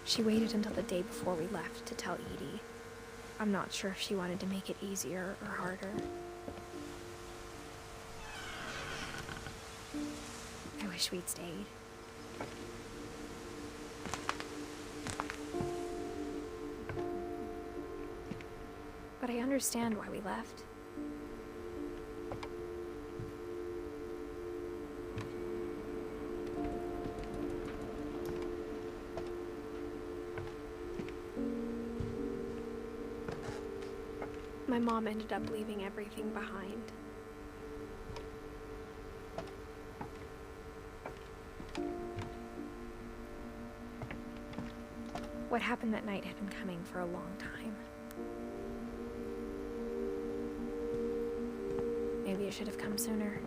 Speaker 3: She waited until the day before we left to tell Edie. I'm not sure if she wanted to make it easier or harder. I wish we'd stayed. But I understand why we left. My mom ended up leaving everything behind. What happened that night had been coming for a long time. Maybe it should have come sooner.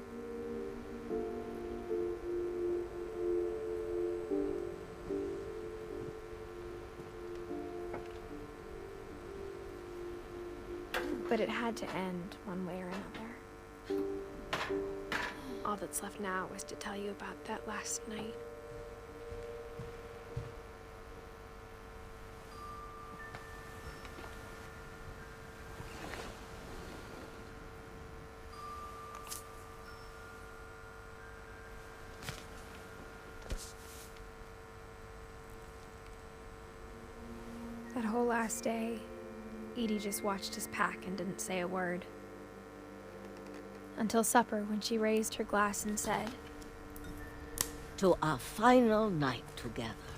Speaker 3: But it had to end one way or another. All that's left now is to tell you about that last night. That whole last day, Edie just watched us pack and didn't say a word. Until supper, when she raised her glass and said,
Speaker 15: "To our final night together,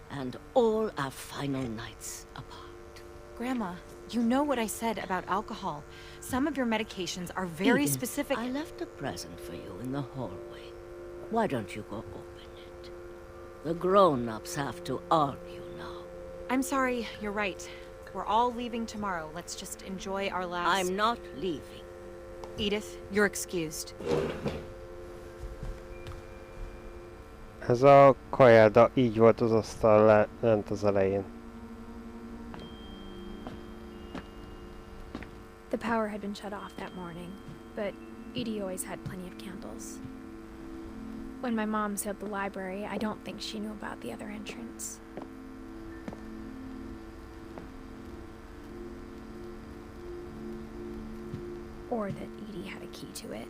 Speaker 15: and all our final nights apart."
Speaker 16: Grandma, you know what I said about alcohol. Some of your medications are very
Speaker 15: Edith,
Speaker 16: specific.
Speaker 15: I left a present for you in the hallway. Why don't you go open it? The grown-ups have to argue now.
Speaker 16: I'm sorry, you're right. We're all leaving tomorrow. Let's just enjoy our last...
Speaker 15: I'm not leaving.
Speaker 16: Edith, you're excused.
Speaker 1: Ez a kajáda így volt az asztal lent az elején.
Speaker 3: The power had been shut off that morning, but Edie always had plenty of candles. When my mom sealed the library, I don't think she knew about the other entrance. Or that Edie had a key to it.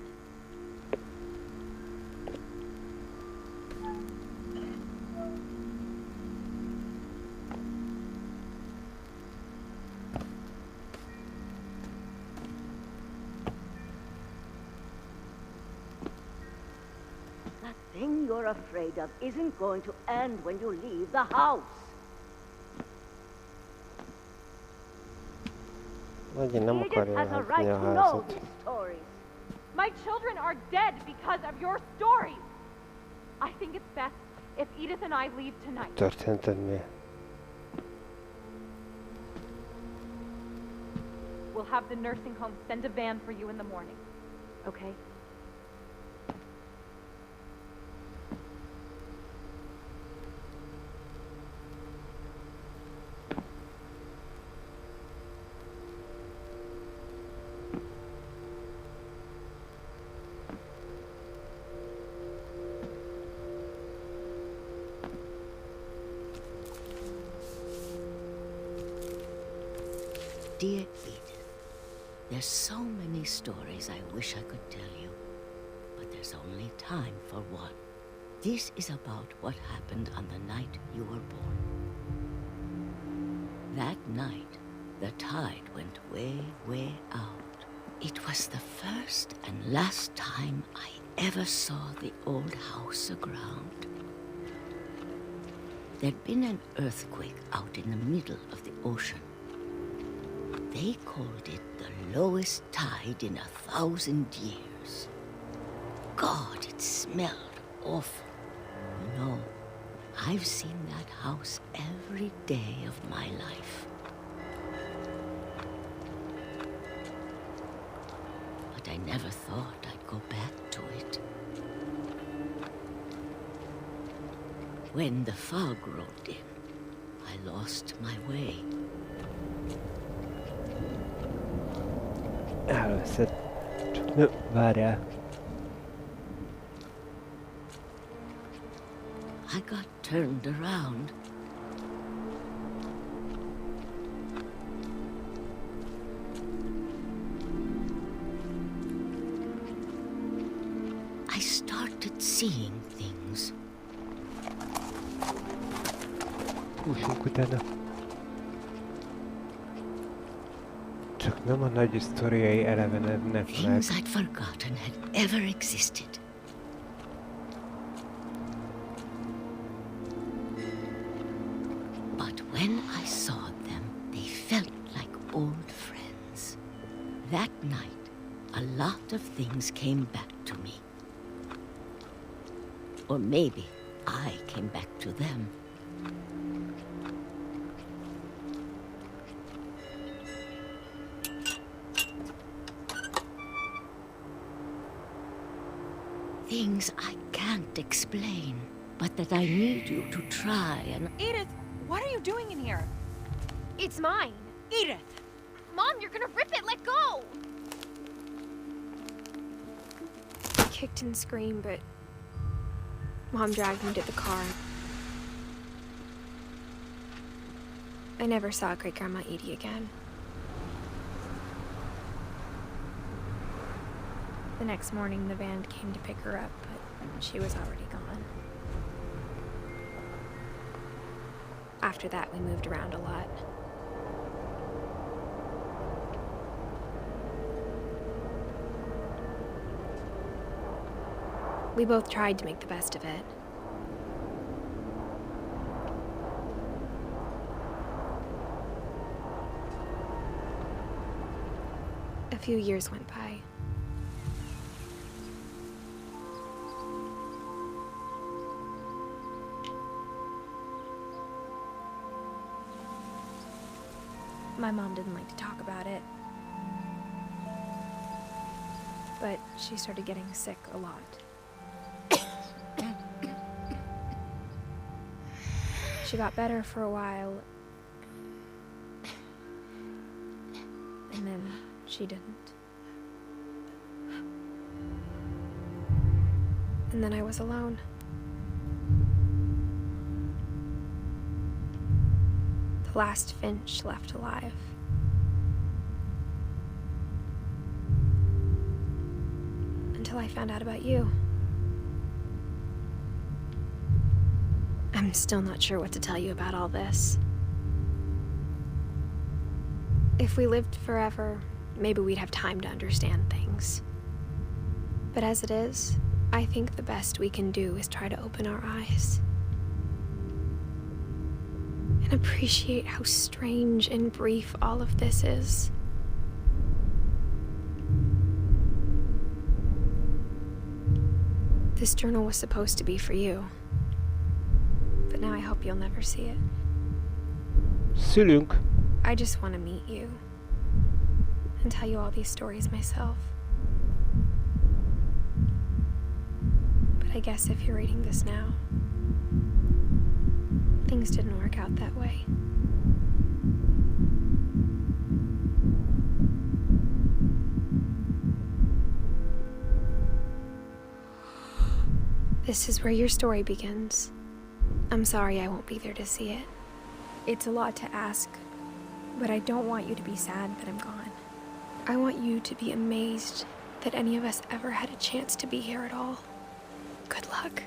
Speaker 15: That thing you're afraid of isn't going to end when you leave the house.
Speaker 1: Vagy nem akarja
Speaker 15: has a
Speaker 1: látni
Speaker 15: right
Speaker 1: a
Speaker 15: to know
Speaker 1: házat.
Speaker 15: these stories.
Speaker 17: My children are dead because of your stories. I think it's best if Edith and I leave tonight.
Speaker 1: Történetednél.
Speaker 17: We'll have the nursing home send a van for you in the morning. Okay?
Speaker 15: Dear Edith, there's so many stories I wish I could tell you, but there's only time for one. This is about what happened on the night you were born. That night, the tide went way, way out. It was the first and last time I ever saw the old house aground. There'd been an earthquake out in the middle of the ocean. They called it the lowest tide in 1,000 years. God, it smelled awful. You know, I've seen that house every day of my life. But I never thought I'd go back to it. When the fog rolled in, I lost my way.
Speaker 1: Elveszett. Csak várjál.
Speaker 15: I got turned around. I started seeing things.
Speaker 1: Húsunk utána. Csak nem a nagy sztoriai elevenednek meg.
Speaker 15: Things I'd forgotten had ever existed. But when I saw them, they felt like old friends. a lot of things came back to me. Or maybe I came back to them. Things I can't explain, but that I need you to try and...
Speaker 16: Edith, what are you doing in here?
Speaker 3: It's mine.
Speaker 16: Edith!
Speaker 3: Mom, you're gonna rip it! Let go! I kicked and screamed, but Mom dragged me to the car. I never saw Great-Grandma Edie again. The next morning, the van came to pick her up, but she was already gone. After that, we moved around a lot. We both tried to make the best of it. A few years went by. My mom didn't like to talk about it, but she started getting sick a lot. She got better for a while, and then she didn't. And then I was alone. The last Finch left alive. Until I found out about you. I'm still not sure what to tell you about all this. If we lived forever, maybe we'd have time to understand things. But as it is, I think the best we can do is try to open our eyes. And appreciate how strange and brief all of this is. This journal was supposed to be for you. But now I hope you'll never see it.
Speaker 1: Szülünk.
Speaker 3: I just want to meet you. And tell you all these stories myself. But I guess if you're reading this now, things didn't work out that way. This is where your story begins. I'm sorry I won't be there to see it. It's a lot to ask, but I don't want you to be sad that I'm gone. I want you to be amazed that any of us ever had a chance to be here at all. Good luck.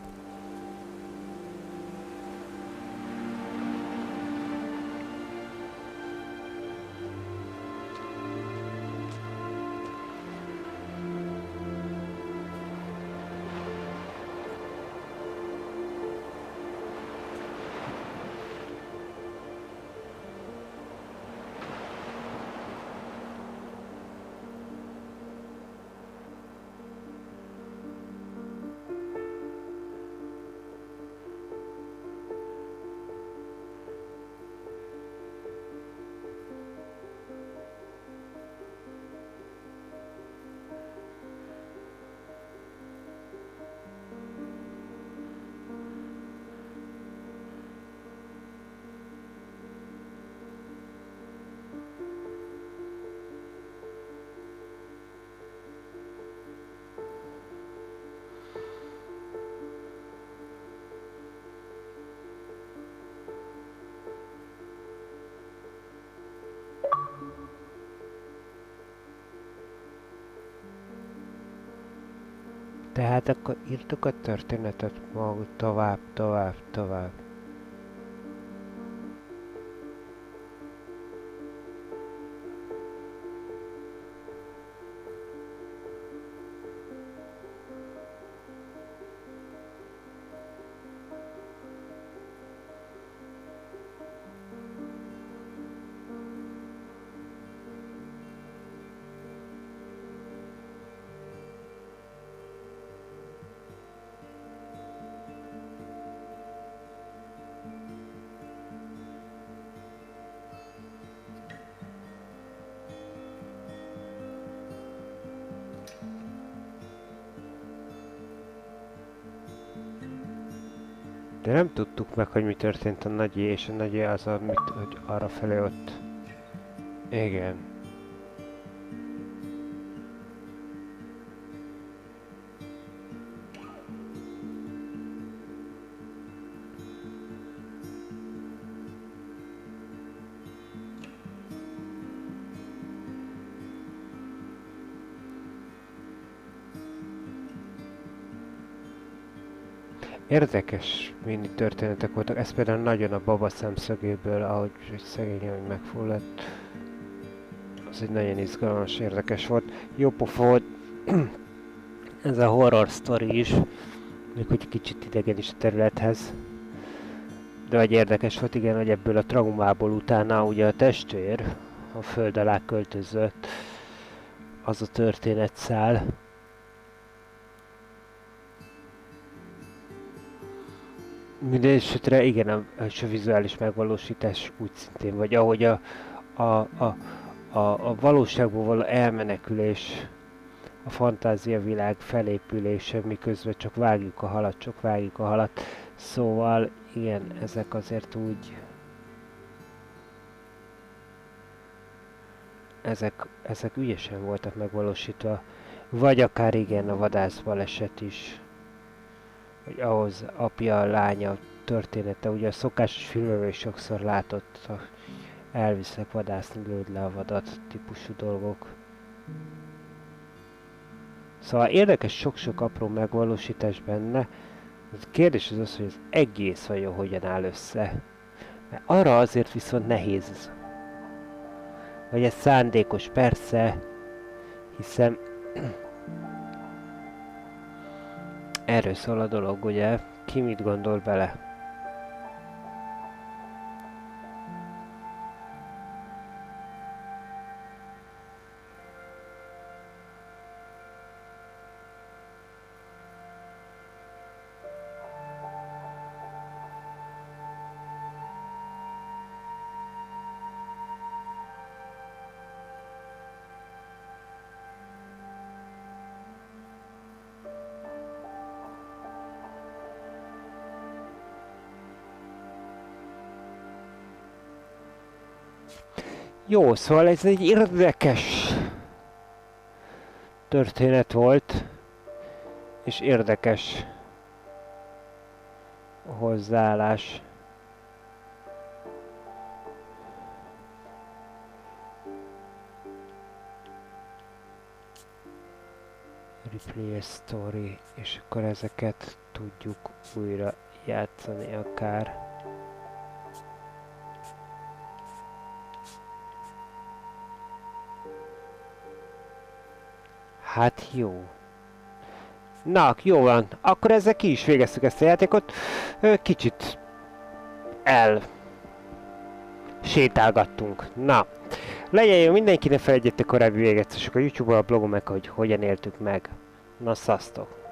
Speaker 1: Tehát akkor írtuk a történetet maguk tovább. De nem tudtuk meg, hogy mi történt a nagyé, és a nagyé az, amit, hogy arra felé ott. Igen. Érdekes mini történetek voltak, ez például nagyon a baba szemszögéből, ahogy szegény, hogy megfulladt. Az egy nagyon izgalmas, érdekes volt. Jó pofa volt ez a horror sztori is, még hogy kicsit idegen is a területhez. De egy érdekes volt, igen, hogy ebből a traumából utána ugye a testvér a föld alá költözött, az a történetszál. Mindenesetre igen, a vizuális megvalósítás úgy szintén, vagy ahogy a valóságból való elmenekülés, a fantáziavilág felépülése, miközben csak vágjuk a halat, szóval igen, ezek azért úgy... Ezek ügyesen voltak megvalósítva, vagy akár igen, a vadászbaleset is. Hogy ahhoz apja, lánya története, ugye a szokásos filmekben is sokszor látott, elviszek vadászni, lőd le a vadat típusú dolgok. Szóval érdekes sok-sok apró megvalósítás benne. A kérdés az, hogy az egész vajon hogyan áll össze. Mert arra azért viszont nehéz. Vagy ez szándékos, persze, hiszen erről szól a dolog, ugye? Ki mit gondol bele? Jó, szóval ez egy érdekes történet volt, és érdekes hozzáállás. Replay a story, és akkor ezeket tudjuk újra játszani akár. Hát jó. Na, jó van. Akkor ezzel ki is végeztük ezt a játékot. Kicsit sétálgattunk. Na, legyen jó mindenki, ne felejtjétek korábbi végezetesek a YouTube-on, a blogom meg, hogy hogyan éltük meg. Na, szasztok!